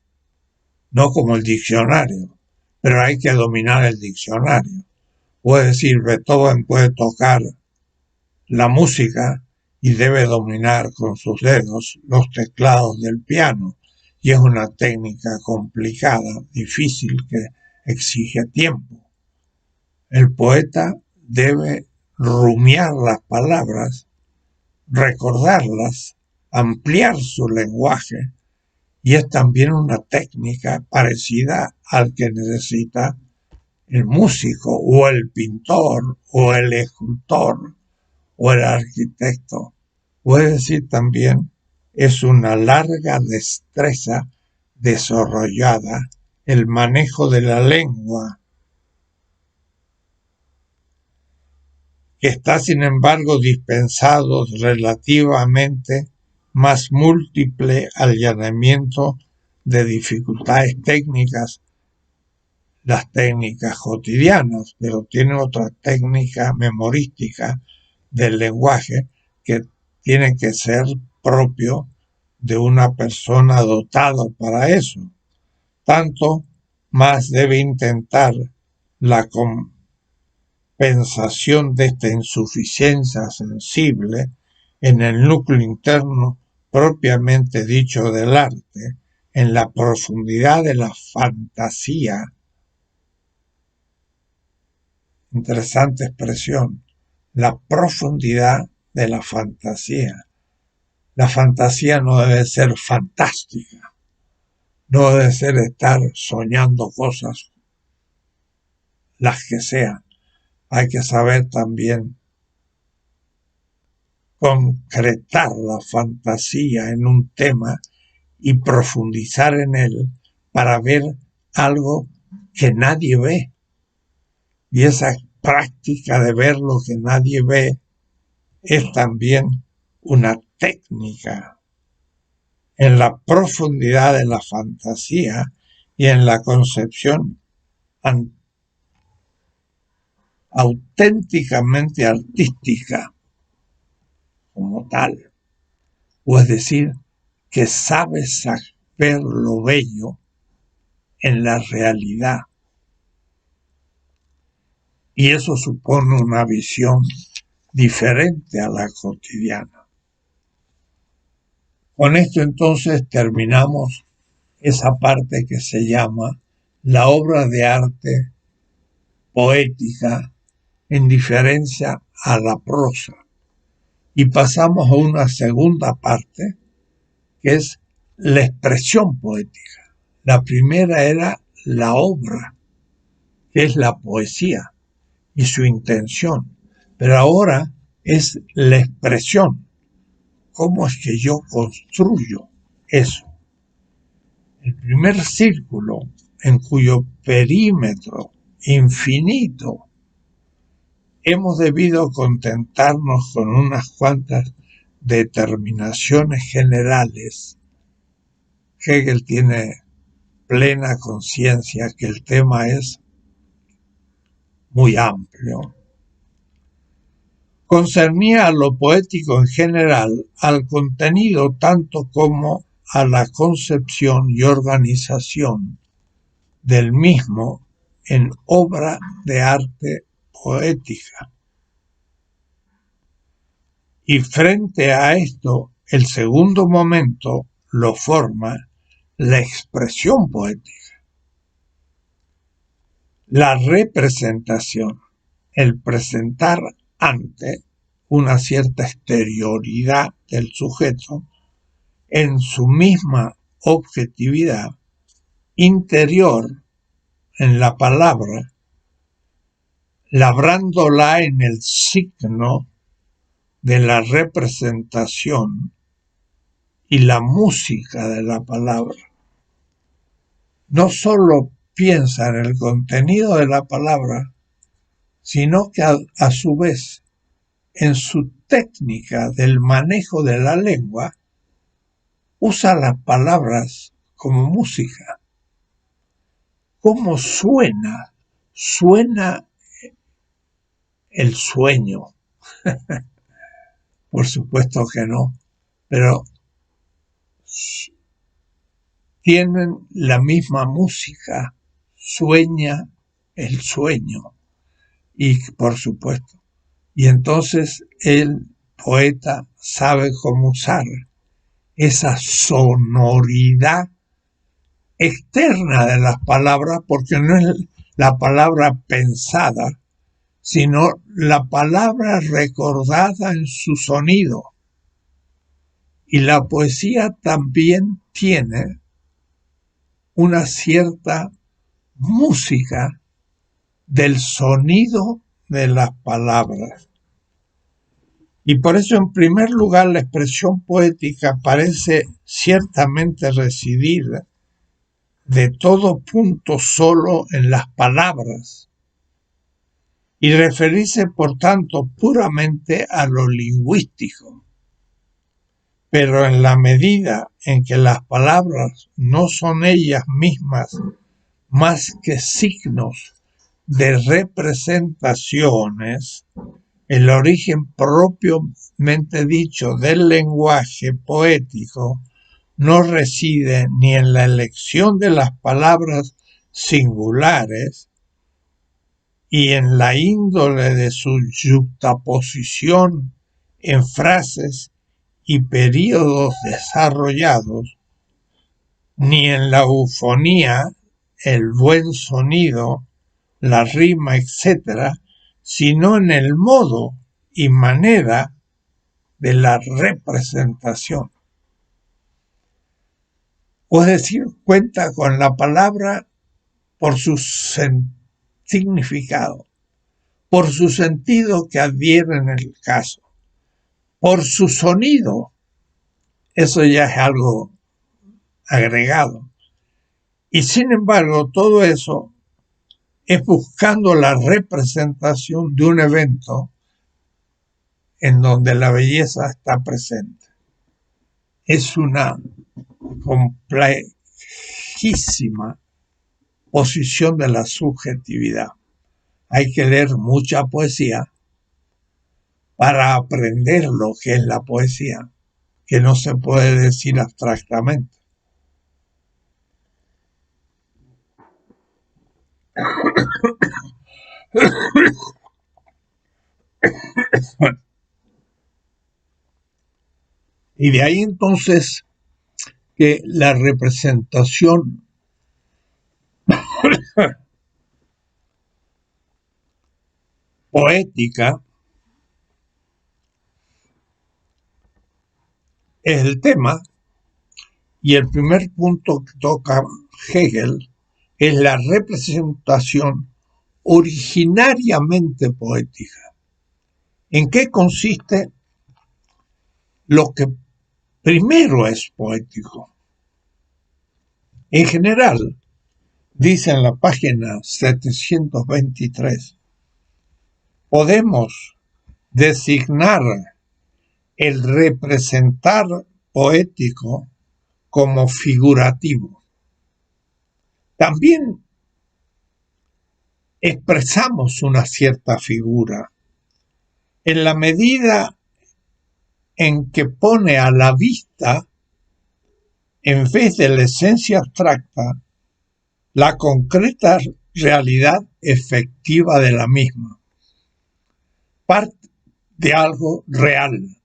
no como el diccionario, pero hay que dominar el diccionario. Puede decir, Beethoven puede tocar la música y debe dominar con sus dedos los teclados del piano, y es una técnica complicada, difícil, que exige tiempo. El poeta debe rumiar las palabras, recordarlas, ampliar su lenguaje, y es también una técnica parecida al que necesita el músico o el pintor o el escultor o el arquitecto. Puede decir también, es una larga destreza desarrollada el manejo de la lengua, que está sin embargo dispensado relativamente más múltiple allanamiento de dificultades técnicas, las técnicas cotidianas, pero tiene otra técnica memorística del lenguaje que tiene que ser propio de una persona dotada para eso. Tanto más debe intentar la compensación de esta insuficiencia sensible en el núcleo interno propiamente dicho del arte, en la profundidad de la fantasía. Interesante expresión, la profundidad de la fantasía. La fantasía no debe ser fantástica, no debe ser estar soñando cosas, las que sean. Hay que saber también concretar la fantasía en un tema y profundizar en él para ver algo que nadie ve. Y esa práctica de ver lo que nadie ve es también una técnica en la profundidad de la fantasía y en la concepción auténticamente artística como tal, o es decir, que sabe ver lo bello en la realidad. Y eso supone una visión diferente a la cotidiana. Con esto entonces terminamos esa parte que se llama la obra de arte poética en diferencia a la prosa. Y pasamos a una segunda parte que es la expresión poética. La primera era la obra, que es la poesía y su intención, pero ahora es la expresión. ¿Cómo es que yo construyo eso? El primer círculo en cuyo perímetro infinito hemos debido contentarnos con unas cuantas determinaciones generales. Hegel tiene plena conciencia que el tema es muy amplio. Concernía a lo poético en general, al contenido tanto como a la concepción y organización del mismo en obra de arte poética. Y frente a esto, el segundo momento lo forma la expresión poética, la representación, el presentar ante una cierta exterioridad del sujeto en su misma objetividad interior en la palabra, labrándola en el signo de la representación y la música de la palabra. No solo piensa en el contenido de la palabra, sino que a su vez en su técnica del manejo de la lengua usa las palabras como música. ¿Cómo suena? Suena el sueño. Por supuesto que no, pero tienen la misma música, sueña el sueño, y por supuesto, y entonces el poeta sabe cómo usar esa sonoridad externa de las palabras, porque no es la palabra pensada, sino la palabra recordada en su sonido. Y la poesía también tiene una cierta música del sonido de las palabras. Y por eso, en primer lugar, la expresión poética parece ciertamente residir de todo punto solo en las palabras y referirse, por tanto, puramente a lo lingüístico. Pero en la medida en que las palabras no son ellas mismas más que signos de representaciones, el origen propiamente dicho del lenguaje poético no reside ni en la elección de las palabras singulares y en la índole de su yuxtaposición en frases y períodos desarrollados, ni en la eufonía, el buen sonido, la rima, etc., sino en el modo y manera de la representación. O es decir, cuenta con la palabra por su significado, por su sentido que adhiere en el caso, por su sonido. Eso ya es algo agregado. Y sin embargo, todo eso es buscando la representación de un evento en donde la belleza está presente. Es una complejísima posición de la subjetividad. hay que leer mucha poesía para aprender lo que es la poesía, que no se puede decir abstractamente. Y de ahí entonces que la representación poética es el tema, y el primer punto que toca Hegel es la representación originariamente poética. ¿En qué consiste lo que primero es poético? En general, dice en la página 723, podemos designar el representar poético como figurativo. También expresamos una cierta figura en la medida en que pone a la vista, en vez de la esencia abstracta, la concreta realidad efectiva de la misma, parte de algo real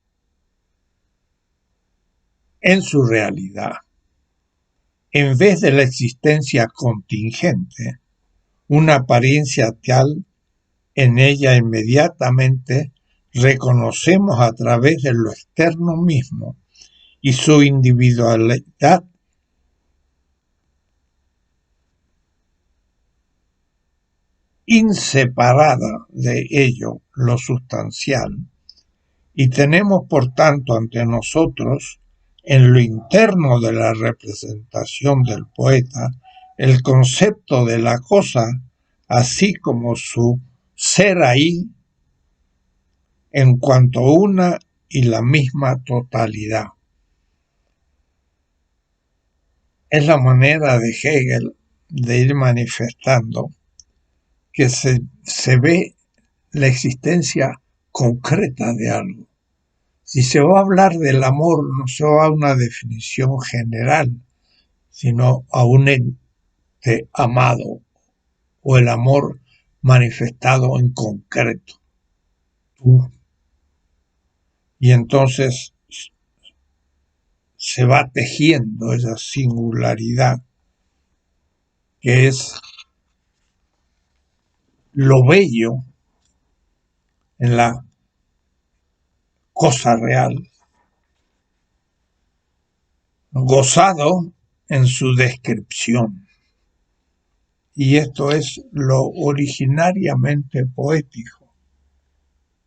en su realidad, en vez de la existencia contingente, una apariencia tal en ella inmediatamente reconocemos a través de lo externo mismo y su individualidad inseparada de ello lo sustancial, y tenemos por tanto ante nosotros, en lo interno de la representación del poeta, el concepto de la cosa, así como su ser ahí en cuanto a una y la misma totalidad. Es la manera de Hegel de ir manifestando que se ve la existencia concreta de algo. Si se va a hablar del amor, no se va a una definición general, sino a un ente amado o el amor manifestado en concreto. Y entonces se va tejiendo esa singularidad que es lo bello en la cosa real, gozado en su descripción. Y esto es lo originariamente poético,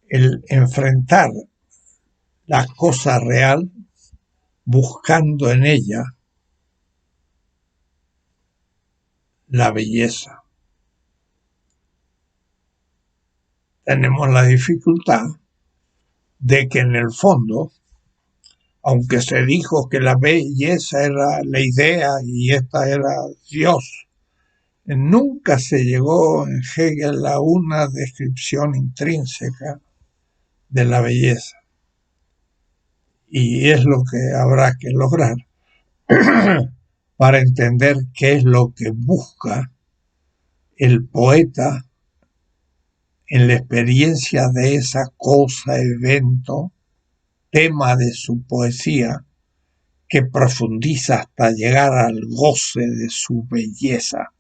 el enfrentar la cosa real buscando en ella la belleza. Tenemos la dificultad de que en el fondo, aunque se dijo que la belleza era la idea y esta era Dios, nunca se llegó en Hegel a una descripción intrínseca de la belleza. Y es lo que habrá que lograr para entender qué es lo que busca el poeta en la experiencia de esa cosa, evento, tema de su poesía, que profundiza hasta llegar al goce de su belleza.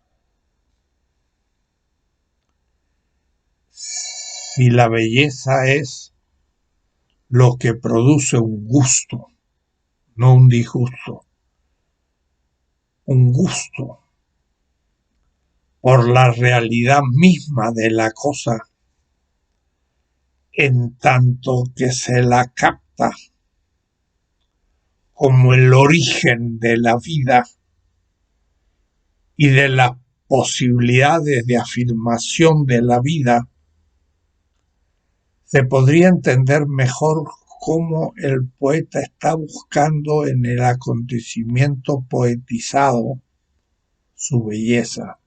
Si la belleza es lo que produce un gusto, no un disgusto, un gusto por la realidad misma de la cosa, en tanto que se la capta como el origen de la vida y de las posibilidades de afirmación de la vida, se podría entender mejor cómo el poeta está buscando en el acontecimiento poetizado su belleza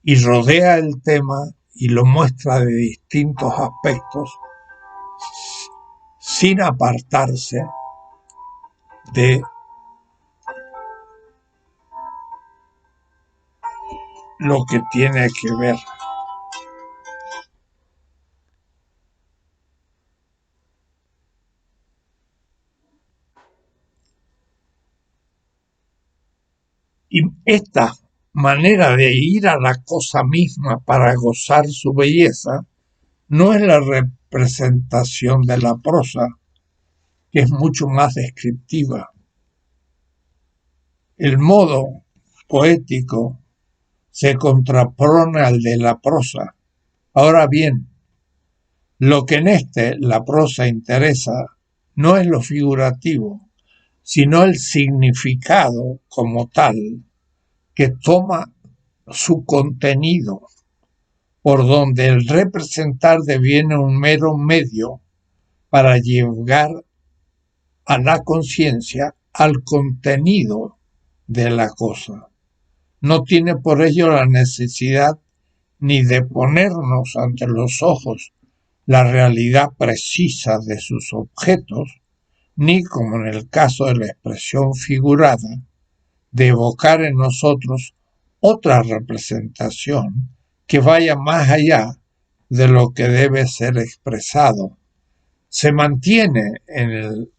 y rodea el tema y lo muestra de distintos aspectos sin apartarse de lo que tiene que ver. Y esta manera de ir a la cosa misma para gozar su belleza no es la representación de la prosa, que es mucho más descriptiva. El modo poético se contrapone al de la prosa. Ahora bien, lo que en la prosa interesa no es lo figurativo, sino el significado como tal, que toma su contenido, por donde el representar deviene un mero medio para llegar a la conciencia, al contenido de la cosa. No tiene por ello la necesidad ni de ponernos ante los ojos la realidad precisa de sus objetos, ni, como en el caso de la expresión figurada, de evocar en nosotros otra representación que vaya más allá de lo que debe ser expresado. Se mantiene en el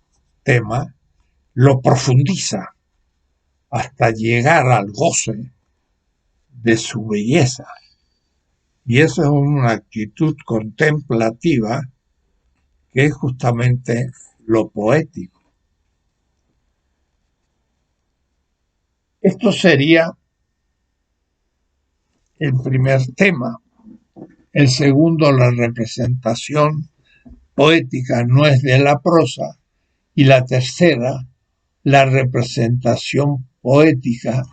tema, lo profundiza hasta llegar al goce de su belleza. Y eso es una actitud contemplativa que es justamente lo poético. Esto sería el primer tema. El segundo, la representación poética no es de la prosa. Y la tercera, la representación poética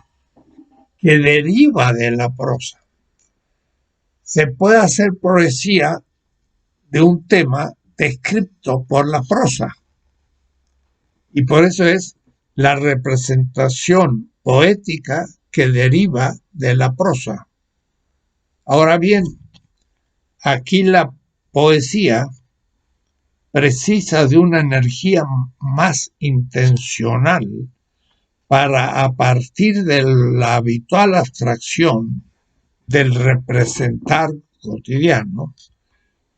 que deriva de la prosa. Se puede hacer poesía de un tema descrito por la prosa. Y por eso es la representación poética que deriva de la prosa. Ahora bien, aquí la poesía precisa de una energía más intencional para, a partir de la habitual abstracción del representar cotidiano,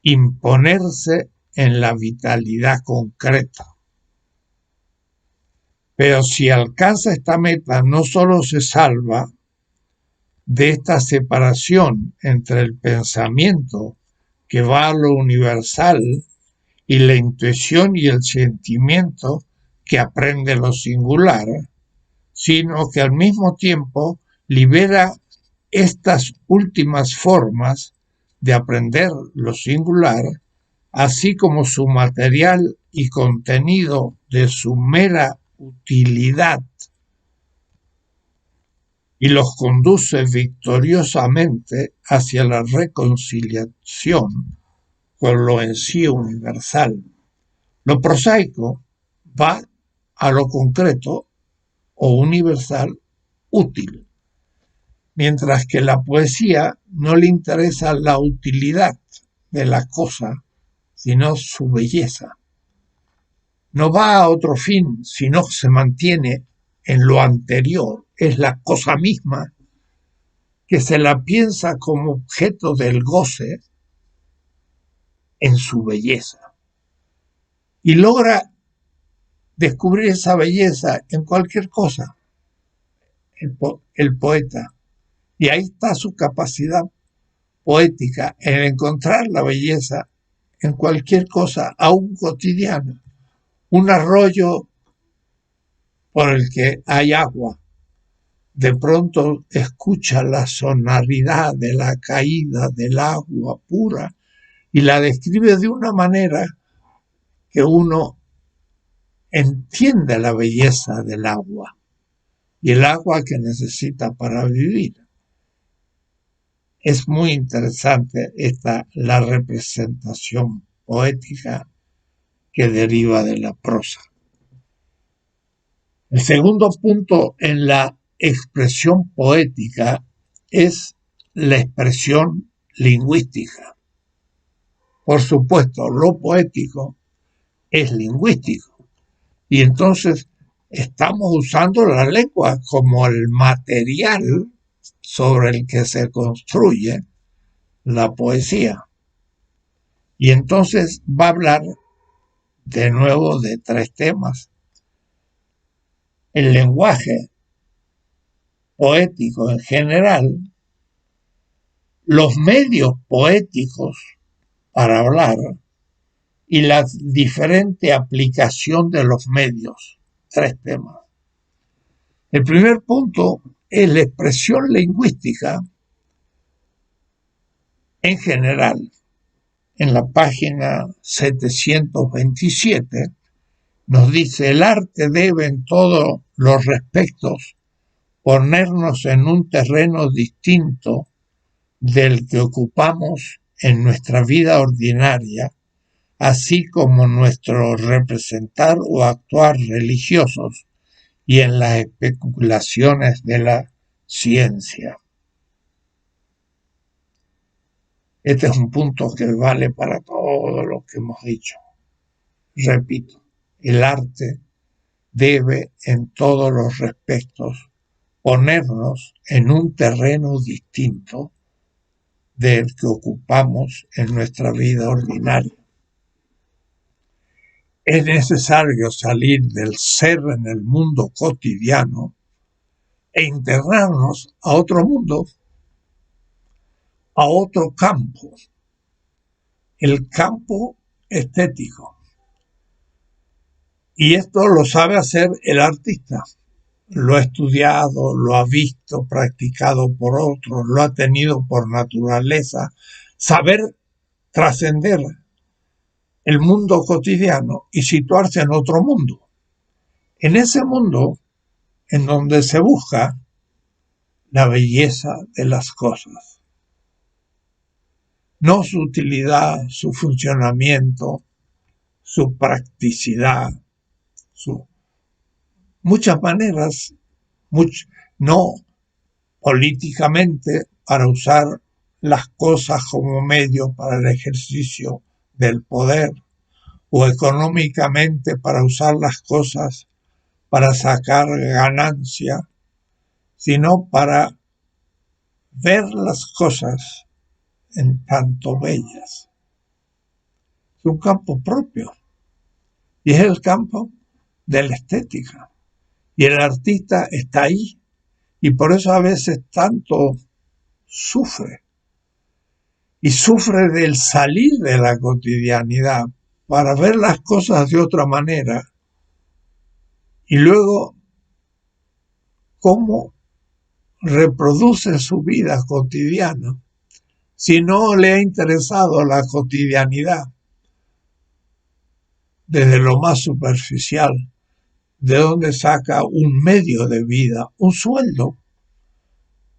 imponerse en la vitalidad concreta. Pero si alcanza esta meta, no solo se salva de esta separación entre el pensamiento que va a lo universal y la intuición y el sentimiento que aprende lo singular, sino que al mismo tiempo libera estas últimas formas de aprender lo singular, así como su material y contenido de su mera utilidad, y los conduce victoriosamente hacia la reconciliación con lo en sí universal. Lo prosaico va a lo concreto o universal útil, mientras que la poesía no le interesa la utilidad de la cosa, sino su belleza. No va a otro fin, sino se mantiene en lo anterior, es la cosa misma, que se la piensa como objeto del goce en su belleza. Y logra descubrir esa belleza en cualquier cosa, el poeta. Y ahí está su capacidad poética, en encontrar la belleza en cualquier cosa, aún cotidiana. Un arroyo por el que hay agua, de pronto escucha la sonoridad de la caída del agua pura y la describe de una manera que uno entiende la belleza del agua y el agua que necesita para vivir. Es muy interesante la representación poética que deriva de la prosa. El segundo punto en la expresión poética es la expresión lingüística. Por supuesto, lo poético es lingüístico. Y entonces estamos usando la lengua como el material sobre el que se construye la poesía. Y entonces va a hablar de nuevo de tres temas. El lenguaje poético en general, los medios poéticos para hablar y la diferente aplicación de los medios. Tres temas. El primer punto es la expresión lingüística en general. En la página 727 nos dice: el arte debe en todos los respectos ponernos en un terreno distinto del que ocupamos en nuestra vida ordinaria, así como nuestro representar o actuar religiosos y en las especulaciones de la ciencia. Este es un punto que vale para todo lo que hemos dicho. Repito, el arte debe en todos los respectos ponernos en un terreno distinto del que ocupamos en nuestra vida ordinaria. Es necesario salir del ser en el mundo cotidiano e integrarnos a otro mundo, a otro campo, el campo estético. Y esto lo sabe hacer el artista. Lo ha estudiado, lo ha visto, practicado por otros, lo ha tenido por naturaleza. Saber trascender el mundo cotidiano y situarse en otro mundo. En ese mundo en donde se busca la belleza de las cosas. No su utilidad, su funcionamiento, su practicidad, muchas maneras, no políticamente para usar las cosas como medio para el ejercicio del poder, o económicamente para usar las cosas para sacar ganancia, sino para ver las cosas en tanto bellas. Es un campo propio y es el campo de la estética. Y el artista está ahí y por eso a veces tanto sufre. Y sufre del salir de la cotidianidad para ver las cosas de otra manera y luego cómo reproduce su vida cotidiana si no le ha interesado la cotidianidad desde lo más superficial, de donde saca un medio de vida, un sueldo,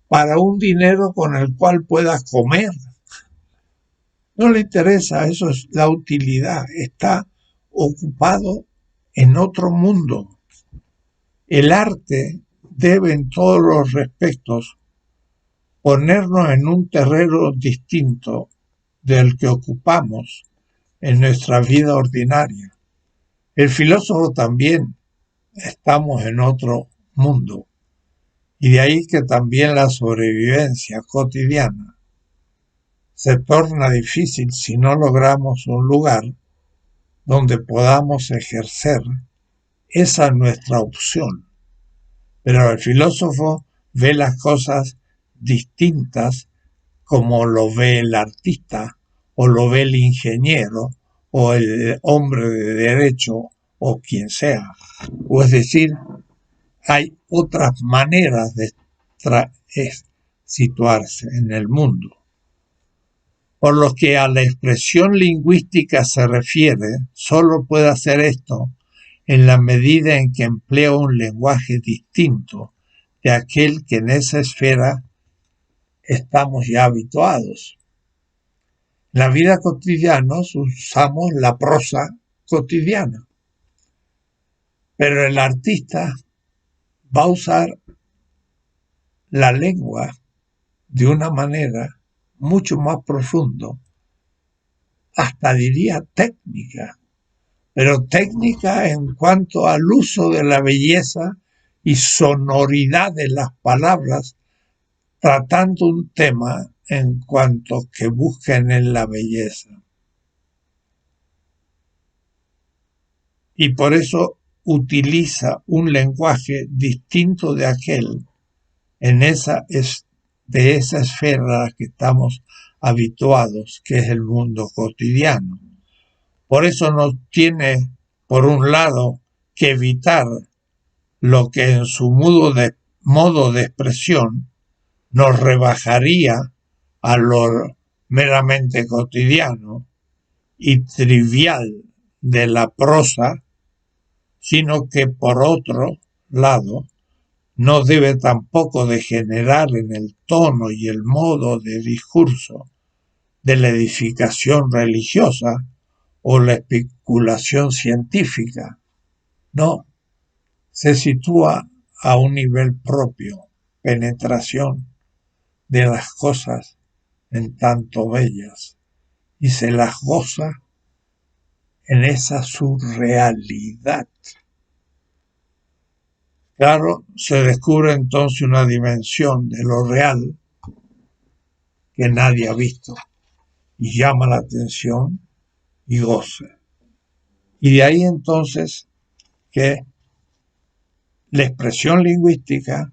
para un dinero con el cual pueda comer. No le interesa, eso es la utilidad, está ocupado en otro mundo. El arte debe en todos los respectos ponernos en un terreno distinto del que ocupamos en nuestra vida ordinaria. El filósofo también estamos en otro mundo, y de ahí que también la sobrevivencia cotidiana se torna difícil si no logramos un lugar donde podamos ejercer esa nuestra opción. Pero el filósofo ve las cosas distintas como lo ve el artista, o lo ve el ingeniero, o el hombre de derecho, o quien sea. O es decir, hay otras maneras de situarse en el mundo. Por lo que a la expresión lingüística se refiere, solo puede hacer esto en la medida en que emplea un lenguaje distinto de aquel que en esa esfera estamos ya habituados. En la vida cotidiana usamos la prosa cotidiana, pero el artista va a usar la lengua de una manera mucho más profundo, hasta diría técnica, pero técnica en cuanto al uso de la belleza y sonoridad de las palabras, tratando un tema en cuanto que busquen en la belleza. Y por eso utiliza un lenguaje distinto de aquel de esa esfera a la que estamos habituados, que es el mundo cotidiano. Por eso nos tiene, por un lado, que evitar lo que en su modo de expresión nos rebajaría a lo meramente cotidiano y trivial de la prosa, sino que por otro lado no debe tampoco degenerar en el tono y el modo de discurso de la edificación religiosa o la especulación científica. No, se sitúa a un nivel propio, penetración de las cosas en tanto bellas, y se las goza en esa surrealidad. Claro, se descubre entonces una dimensión de lo real que nadie ha visto y llama la atención y goza. Y de ahí entonces que la expresión lingüística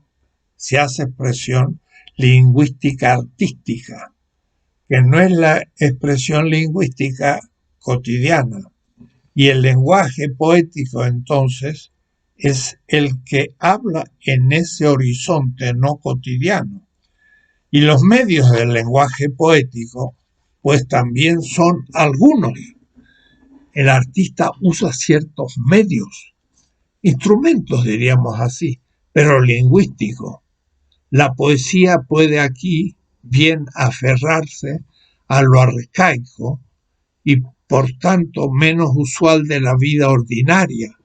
se hace expresión lingüística artística, que no es la expresión lingüística cotidiana. Y el lenguaje poético entonces es el que habla en ese horizonte no cotidiano. Y los medios del lenguaje poético, pues también son algunos. El artista usa ciertos medios, instrumentos diríamos así, pero lingüísticos. La poesía puede aquí bien aferrarse a lo arcaico y por tanto menos usual de la vida ordinaria.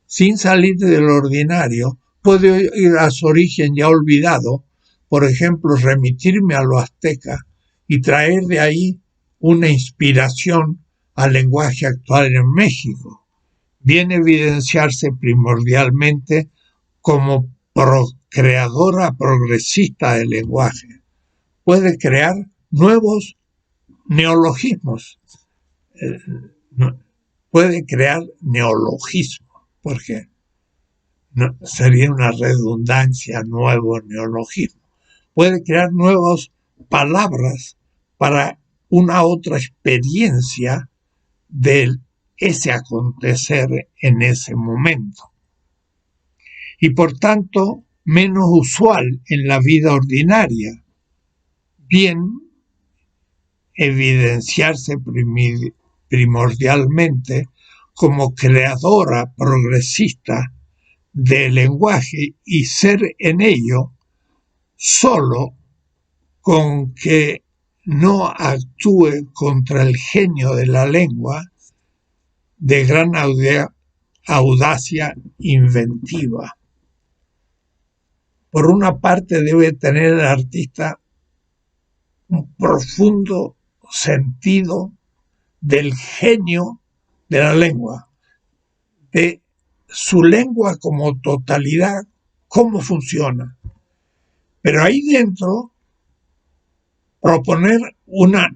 Sin salir del ordinario, puede ir a su origen ya olvidado, por ejemplo, remitirme a lo azteca y traer de ahí una inspiración al lenguaje actual en México. Viene a evidenciarse primordialmente como creadora progresista del lenguaje. Puede crear nuevos neologismos. Puede crear neologismos, porque no, sería una redundancia, nuevo neologismo. Puede crear nuevas palabras para una otra experiencia de ese acontecer en ese momento. Y por tanto, menos usual en la vida ordinaria. Bien evidenciarse primordialmente como creadora progresista del lenguaje y ser en ello solo con que no actúe contra el genio de la lengua de gran audacia inventiva. Por una parte debe tener el artista un profundo sentido del genio de la lengua, de su lengua como totalidad, cómo funciona. Pero ahí dentro proponer una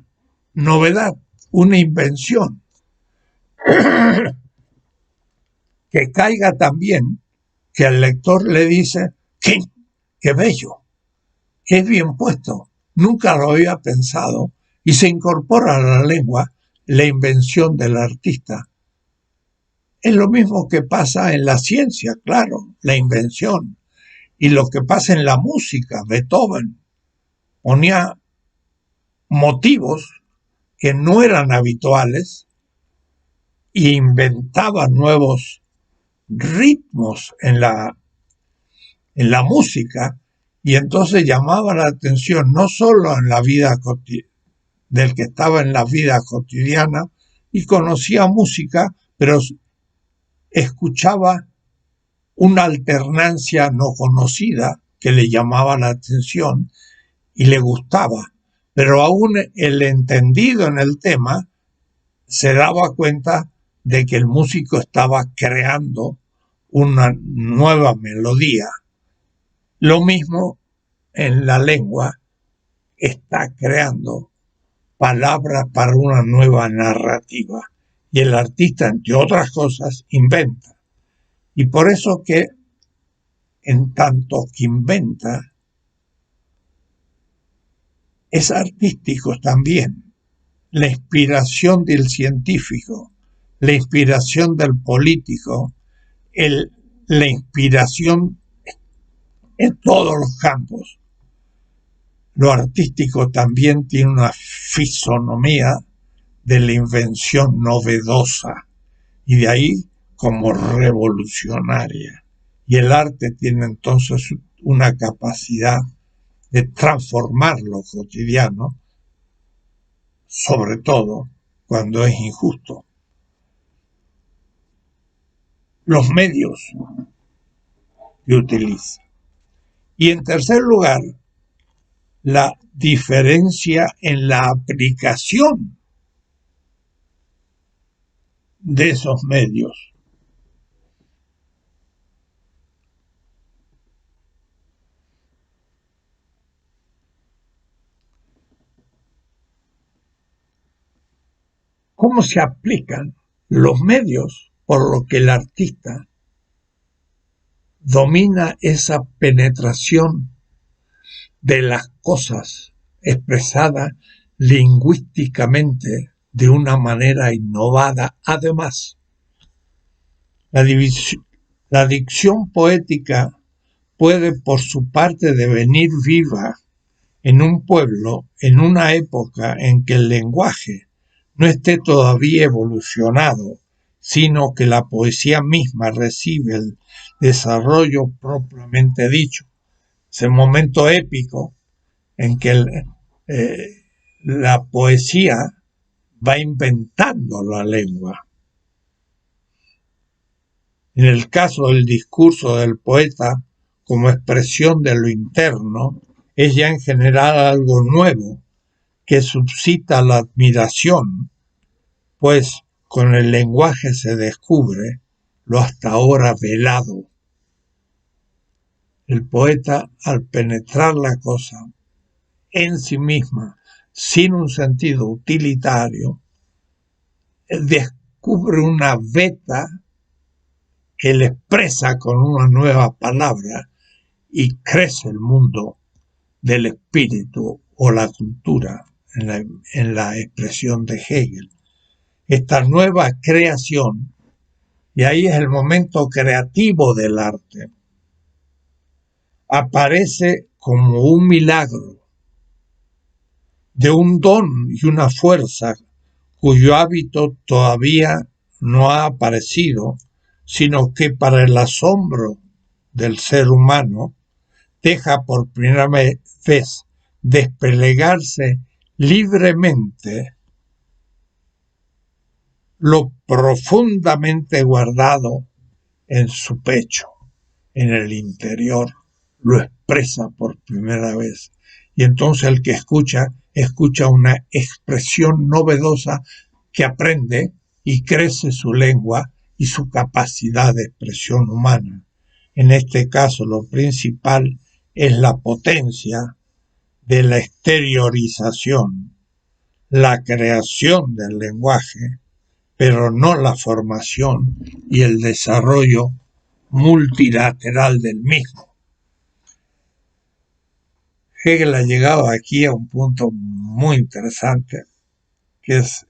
novedad, una invención, que caiga también, que al lector le dice, qué bello, qué bien puesto, nunca lo había pensado, y se incorpora a la lengua la invención del artista. Es lo mismo que pasa en la ciencia, claro, la invención, y lo que pasa en la música. Beethoven ponía motivos que no eran habituales e inventaba nuevos ritmos en la música, y entonces llamaba la atención no solo en la vida del que estaba en la vida cotidiana y conocía música, pero escuchaba una alternancia no conocida que le llamaba la atención y le gustaba, Pero aún el entendido en el tema se daba cuenta de que el músico estaba creando una nueva melodía. Lo mismo en la lengua, está creando palabras para una nueva narrativa. Y el artista, entre otras cosas, inventa. Y por eso que, en tanto que inventa, es artístico también. La inspiración del científico, la inspiración del político, la inspiración en todos los campos. Lo artístico también tiene una fisonomía de la invención novedosa y de ahí como revolucionaria. Y el arte tiene entonces una capacidad de transformar lo cotidiano, sobre todo cuando es injusto. Los medios que utiliza. Y en tercer lugar, la diferencia en la aplicación de esos medios. ¿Cómo se aplican los medios? Por lo que el artista domina esa penetración de las cosas expresada lingüísticamente de una manera innovada. Además, la dicción poética puede por su parte devenir viva en un pueblo, en una época en que el lenguaje no esté todavía evolucionado, sino que la poesía misma recibe el desarrollo propiamente dicho. Ese momento épico en que la poesía va inventando la lengua. En el caso del discurso del poeta, como expresión de lo interno, es ya en general algo nuevo que suscita la admiración, pues con el lenguaje se descubre lo hasta ahora velado. El poeta, al penetrar la cosa en sí misma, sin un sentido utilitario, descubre una veta que le expresa con una nueva palabra y crece el mundo del espíritu o la cultura en la expresión de Hegel. Esta nueva creación, y ahí es el momento creativo del arte, aparece como un milagro de un don y una fuerza cuyo hábito todavía no ha aparecido, sino que para el asombro del ser humano deja por primera vez desplegarse libremente lo profundamente guardado en su pecho, en el interior, lo expresa por primera vez. Y entonces el que escucha una expresión novedosa que aprende y crece su lengua y su capacidad de expresión humana. En este caso, lo principal es la potencia de la exteriorización, la creación del lenguaje, pero no la formación y el desarrollo multilateral del mismo. Hegel ha llegado aquí a un punto muy interesante, que es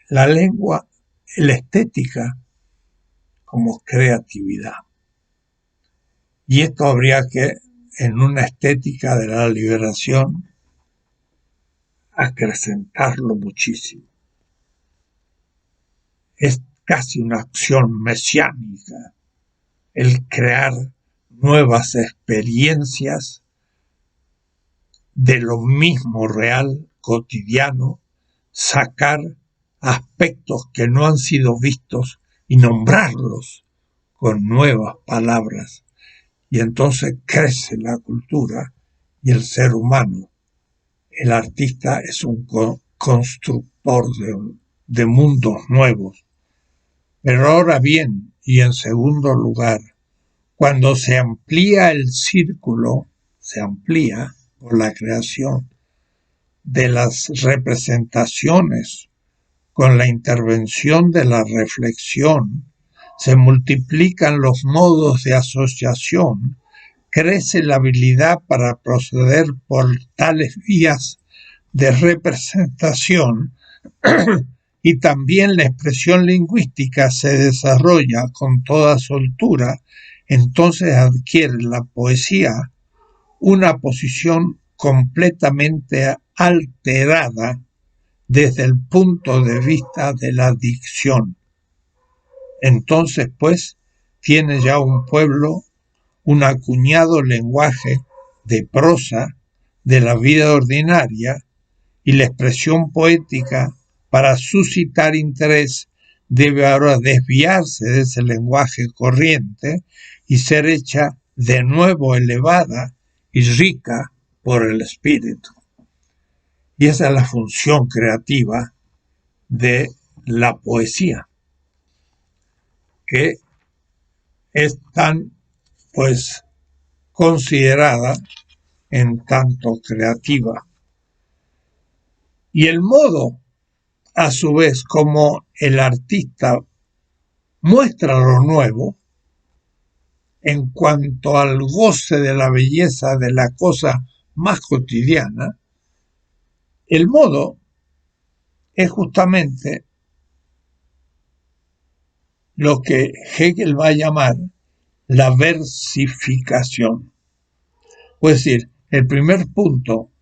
la lengua, la estética como creatividad. Y esto habría que, en una estética de la liberación, acrecentarlo muchísimo. Es casi una acción mesiánica el crear nuevas experiencias de lo mismo real, cotidiano, sacar aspectos que no han sido vistos y nombrarlos con nuevas palabras. Y entonces crece la cultura y el ser humano el artista es un constructor de mundos nuevos. Pero ahora bien, y en segundo lugar, cuando se amplía el círculo, se amplía por la creación de las representaciones con la intervención de la reflexión, se multiplican los modos de asociación, crece la habilidad para proceder por tales vías de representación y también la expresión lingüística se desarrolla con toda soltura, entonces adquiere la poesía una posición completamente alterada desde el punto de vista de la dicción. Entonces, pues, tiene ya un pueblo un acuñado lenguaje de prosa de la vida ordinaria y la expresión poética para suscitar interés debe ahora desviarse de ese lenguaje corriente y ser hecha de nuevo elevada y rica por el espíritu. Y esa es la función creativa de la poesía, que es tan, pues, considerada en tanto creativa. Y el modo, a su vez, como el artista muestra lo nuevo, en cuanto al goce de la belleza de la cosa más cotidiana, el modo es justamente lo que Hegel va a llamar la versificación. Es decir, el primer punto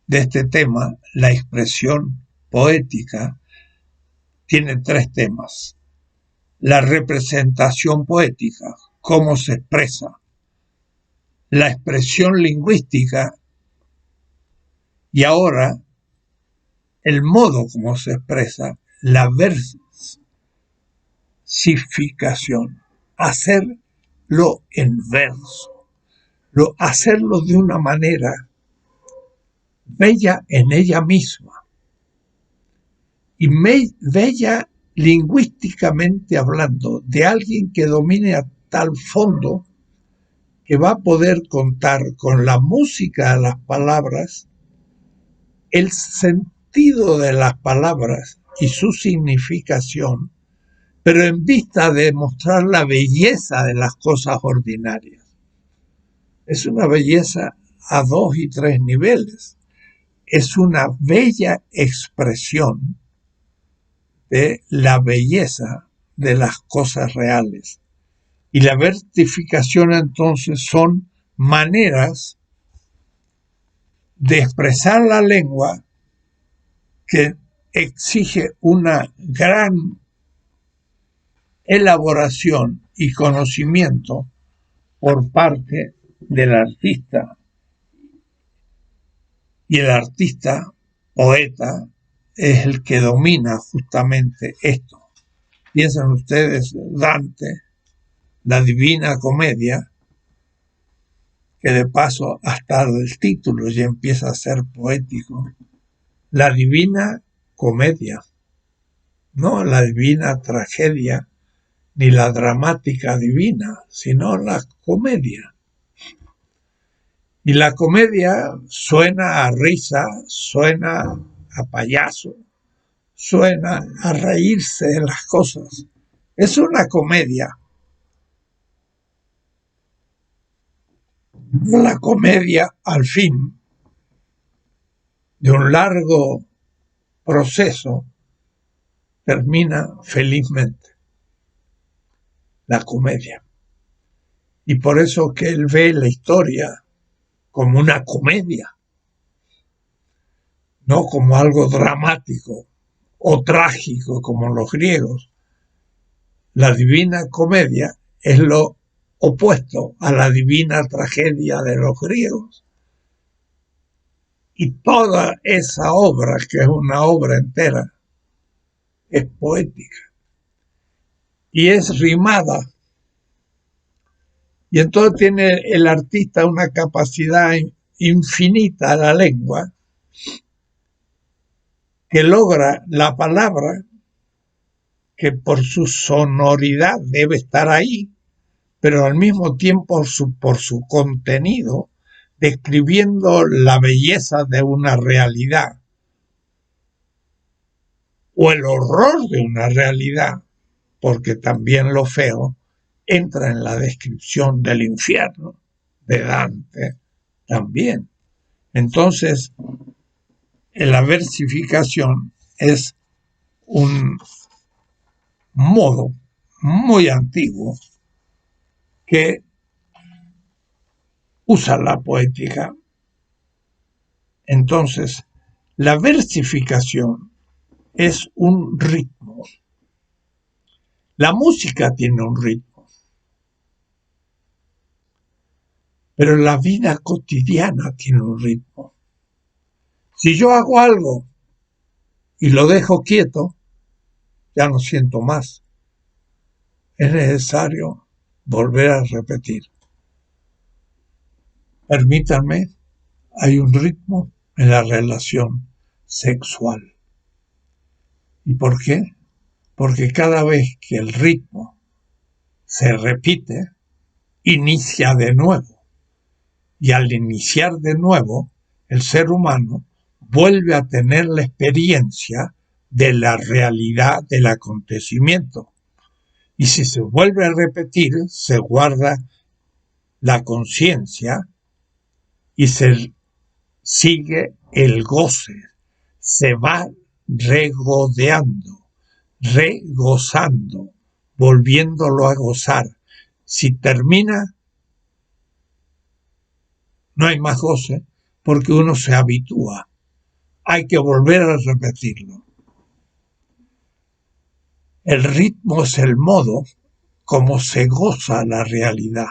de este tema, la expresión poética, tiene tres temas. La representación poética, cómo se expresa, la expresión lingüística y ahora el modo como se expresa, la versificación, hacerlo en verso, hacerlo de una manera bella en ella misma y bella lingüísticamente hablando, de alguien que domine a tal fondo que va a poder contar con la música de las palabras, el sentido de las palabras y su significación, pero en vista de mostrar la belleza de las cosas ordinarias. Es una belleza a 2 y 3 niveles. Es una bella expresión de la belleza de las cosas reales. Y la versificación entonces son maneras de expresar la lengua que exige una gran elaboración y conocimiento por parte del artista. Y el artista, poeta, es el que domina justamente esto. Piensan ustedes, Dante, la Divina Comedia, que de paso hasta el título ya empieza a ser poético. La Divina Comedia, no la Divina Tragedia, ni la dramática divina, sino la comedia. Y la comedia suena a risa, suena a payaso, suena a reírse de las cosas. Es una comedia. La comedia, al fin, de un largo proceso, termina felizmente. La comedia. Y por eso que él ve la historia como una comedia, no como algo dramático o trágico como los griegos. La Divina Comedia es lo opuesto a la Divina Tragedia de los griegos. Y toda esa obra, que es una obra entera, es poética y es rimada. Y entonces tiene el artista una capacidad infinita a la lengua que logra la palabra, que por su sonoridad debe estar ahí, pero al mismo tiempo por su contenido, describiendo la belleza de una realidad o el horror de una realidad, porque también lo feo entra en la descripción del infierno de Dante también. Entonces, la versificación es un modo muy antiguo que usa la poética. Entonces, la versificación es un ritmo. La música tiene un ritmo, pero la vida cotidiana tiene un ritmo. Si yo hago algo y lo dejo quieto, ya no siento más. Es necesario volver a repetir. Permítanme, hay un ritmo en la relación sexual. ¿Y por qué? Porque cada vez que el ritmo se repite, inicia de nuevo. Y al iniciar de nuevo, el ser humano vuelve a tener la experiencia de la realidad del acontecimiento. Y si se vuelve a repetir, se guarda la conciencia y se sigue el goce. Se va regodeando, regozando, volviéndolo a gozar. Si termina, no hay más goce porque uno se habitúa. Hay que volver a repetirlo. El ritmo es el modo como se goza la realidad.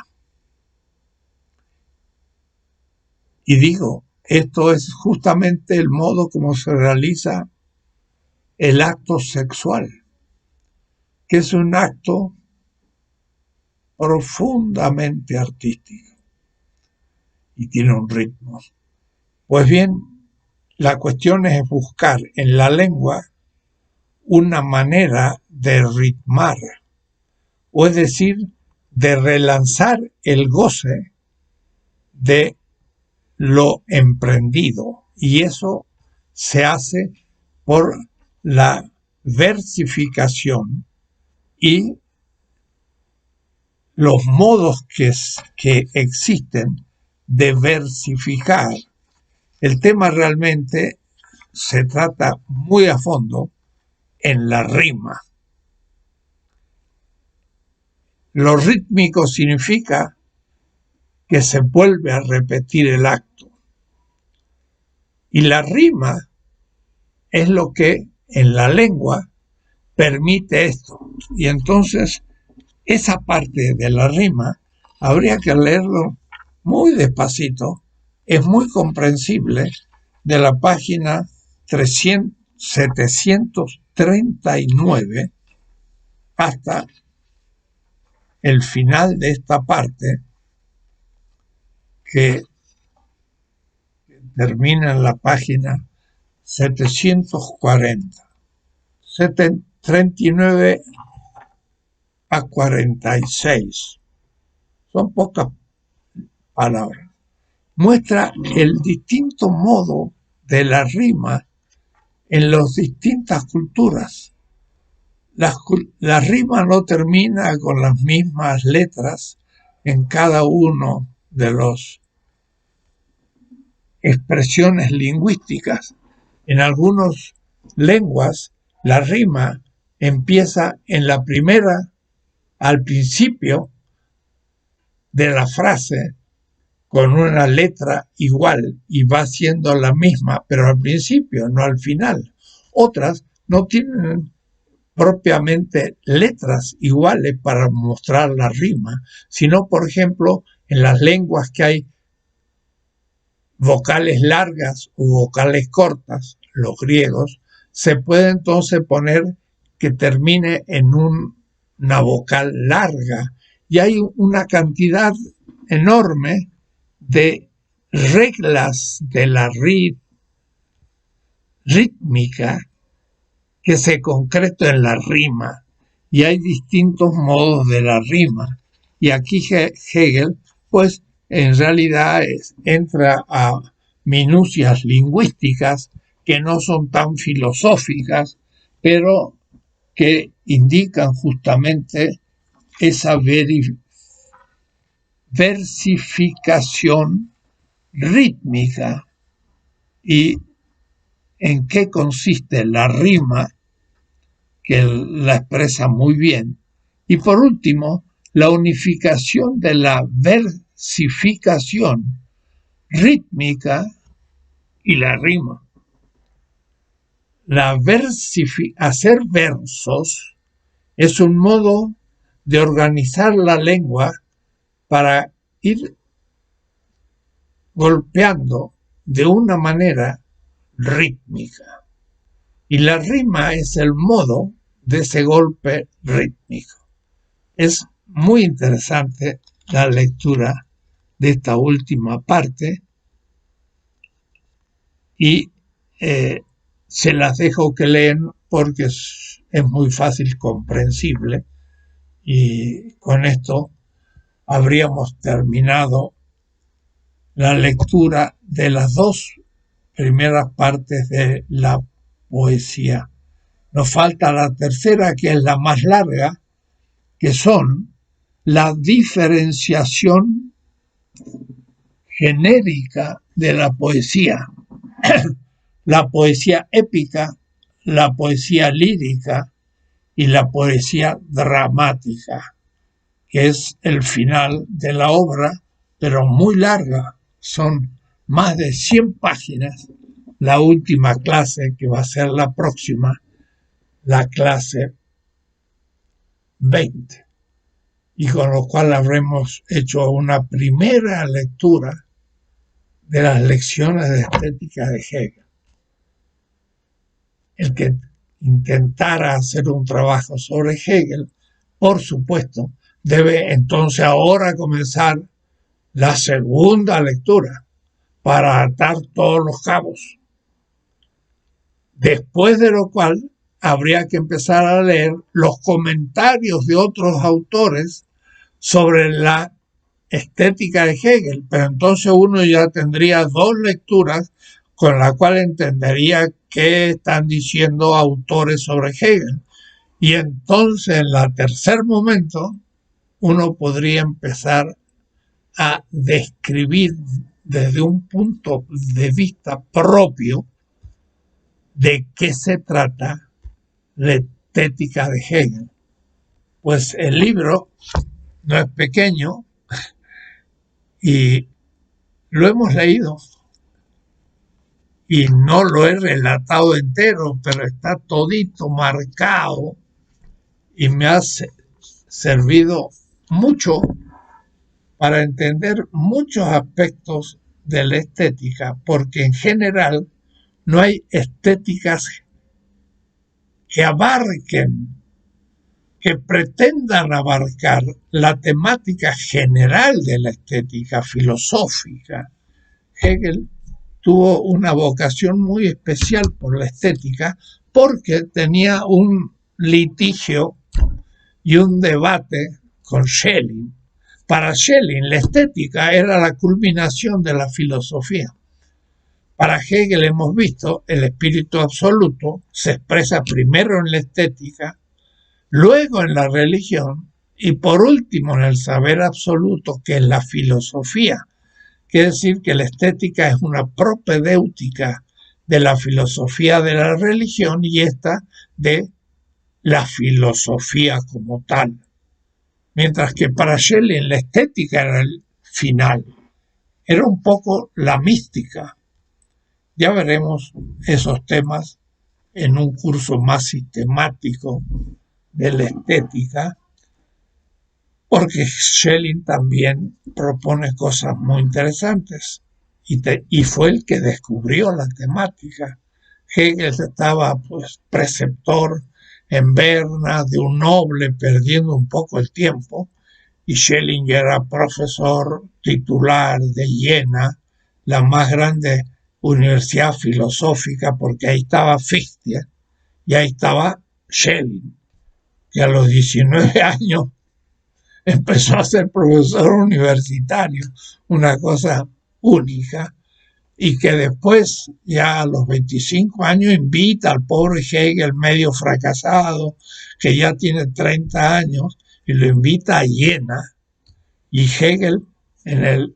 Y digo, esto es justamente el modo como se realiza el acto sexual, que es un acto profundamente artístico y tiene un ritmo. Pues bien, la cuestión es buscar en la lengua una manera de ritmar, o es decir, de relanzar el goce de lo emprendido. Y eso se hace por la versificación y los modos que existen de versificar. El tema realmente se trata muy a fondo en la rima. Lo rítmico significa que se vuelve a repetir el acto. Y la rima es lo que en la lengua permite esto. Y entonces esa parte de la rima habría que leerlo muy despacito. Es muy comprensible de la página 739 hasta el final de esta parte que termina en la página 740. 39 a 46. Son pocas palabras. Muestra el distinto modo de la rima en las distintas culturas. La rima no termina con las mismas letras en cada uno de los expresiones lingüísticas. En algunas lenguas la rima empieza en la primera, al principio de la frase, con una letra igual y va siendo la misma, pero al principio, no al final. Otras no tienen propiamente letras iguales para mostrar la rima, sino, por ejemplo, en las lenguas que hay vocales largas o vocales cortas, los griegos, se puede entonces poner que termine en una vocal larga, y hay una cantidad enorme de reglas de la rítmica que se concreta en la rima, y hay distintos modos de la rima. Y aquí Hegel, pues, en realidad entra a minucias lingüísticas que no son tan filosóficas, pero que indican justamente esa versificación rítmica y en qué consiste la rima, que la expresa muy bien, y por último, la unificación de la versificación rítmica y la rima. Hacer versos es un modo de organizar la lengua para ir golpeando de una manera rítmica. Y la rima es el modo de ese golpe rítmico. Es muy interesante la lectura de esta última parte y se las dejo que leen porque es muy fácil comprensible, y con esto habríamos terminado la lectura de las dos primeras partes de la poesía. Nos falta la tercera, que es la más larga, que son la diferenciación genérica de la poesía. La poesía épica, la poesía lírica y la poesía dramática, que es el final de la obra, pero muy larga. Son más de 100 páginas. La última clase, que va a ser la próxima, la clase 20, y con lo cual habremos hecho una primera lectura de las lecciones de estética de Hegel. El que intentara hacer un trabajo sobre Hegel, por supuesto, debe entonces ahora comenzar la segunda lectura para atar todos los cabos. Después de lo cual habría que empezar a leer los comentarios de otros autores sobre la estética de Hegel, pero entonces uno ya tendría dos lecturas con la cual entendería qué están diciendo autores sobre Hegel. Y entonces en el tercer momento uno podría empezar a describir desde un punto de vista propio de qué se trata la estética de Hegel. Pues el libro no es pequeño y lo hemos leído y no lo he relatado entero, pero está todito marcado y me ha servido mucho para entender muchos aspectos de la estética, porque en general no hay estéticas que abarquen, que pretendan abarcar la temática general de la estética filosófica. Hegel tuvo una vocación muy especial por la estética porque tenía un litigio y un debate con Schelling. Para Schelling, la estética era la culminación de la filosofía. Para Hegel, hemos visto, el espíritu absoluto se expresa primero en la estética, luego en la religión y por último en el saber absoluto, que es la filosofía. Quiere decir que la estética es una propedéutica de la filosofía de la religión y esta de la filosofía como tal. Mientras que para Schelling la estética era el final, era un poco la mística. Ya veremos esos temas en un curso más sistemático de la estética, porque Schelling también propone cosas muy interesantes y fue el que descubrió la temática. Hegel estaba pues preceptor en Berna de un noble perdiendo un poco el tiempo, y Schelling era profesor titular de Jena, la más grande universidad filosófica, porque ahí estaba Fichte y ahí estaba Schelling, que a los 19 años empezó a ser profesor universitario, una cosa única, y que después, ya a los 25 años, invita al pobre Hegel medio fracasado, que ya tiene 30 años, y lo invita a Jena, y Hegel en el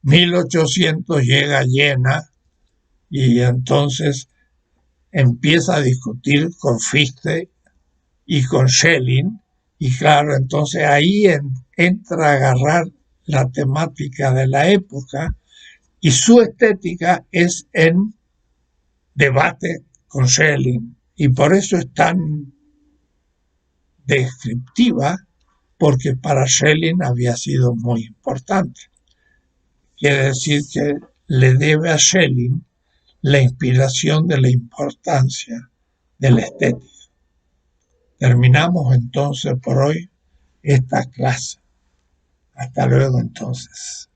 1800 llega a Jena, y entonces empieza a discutir con Fichte y con Schelling, y claro, entonces ahí entra a agarrar la temática de la época, y su estética es en debate con Schelling, y por eso es tan descriptiva, porque para Schelling había sido muy importante. Quiere decir que le debe a Schelling la inspiración de la importancia de la estética. Terminamos entonces por hoy esta clase. Hasta luego entonces.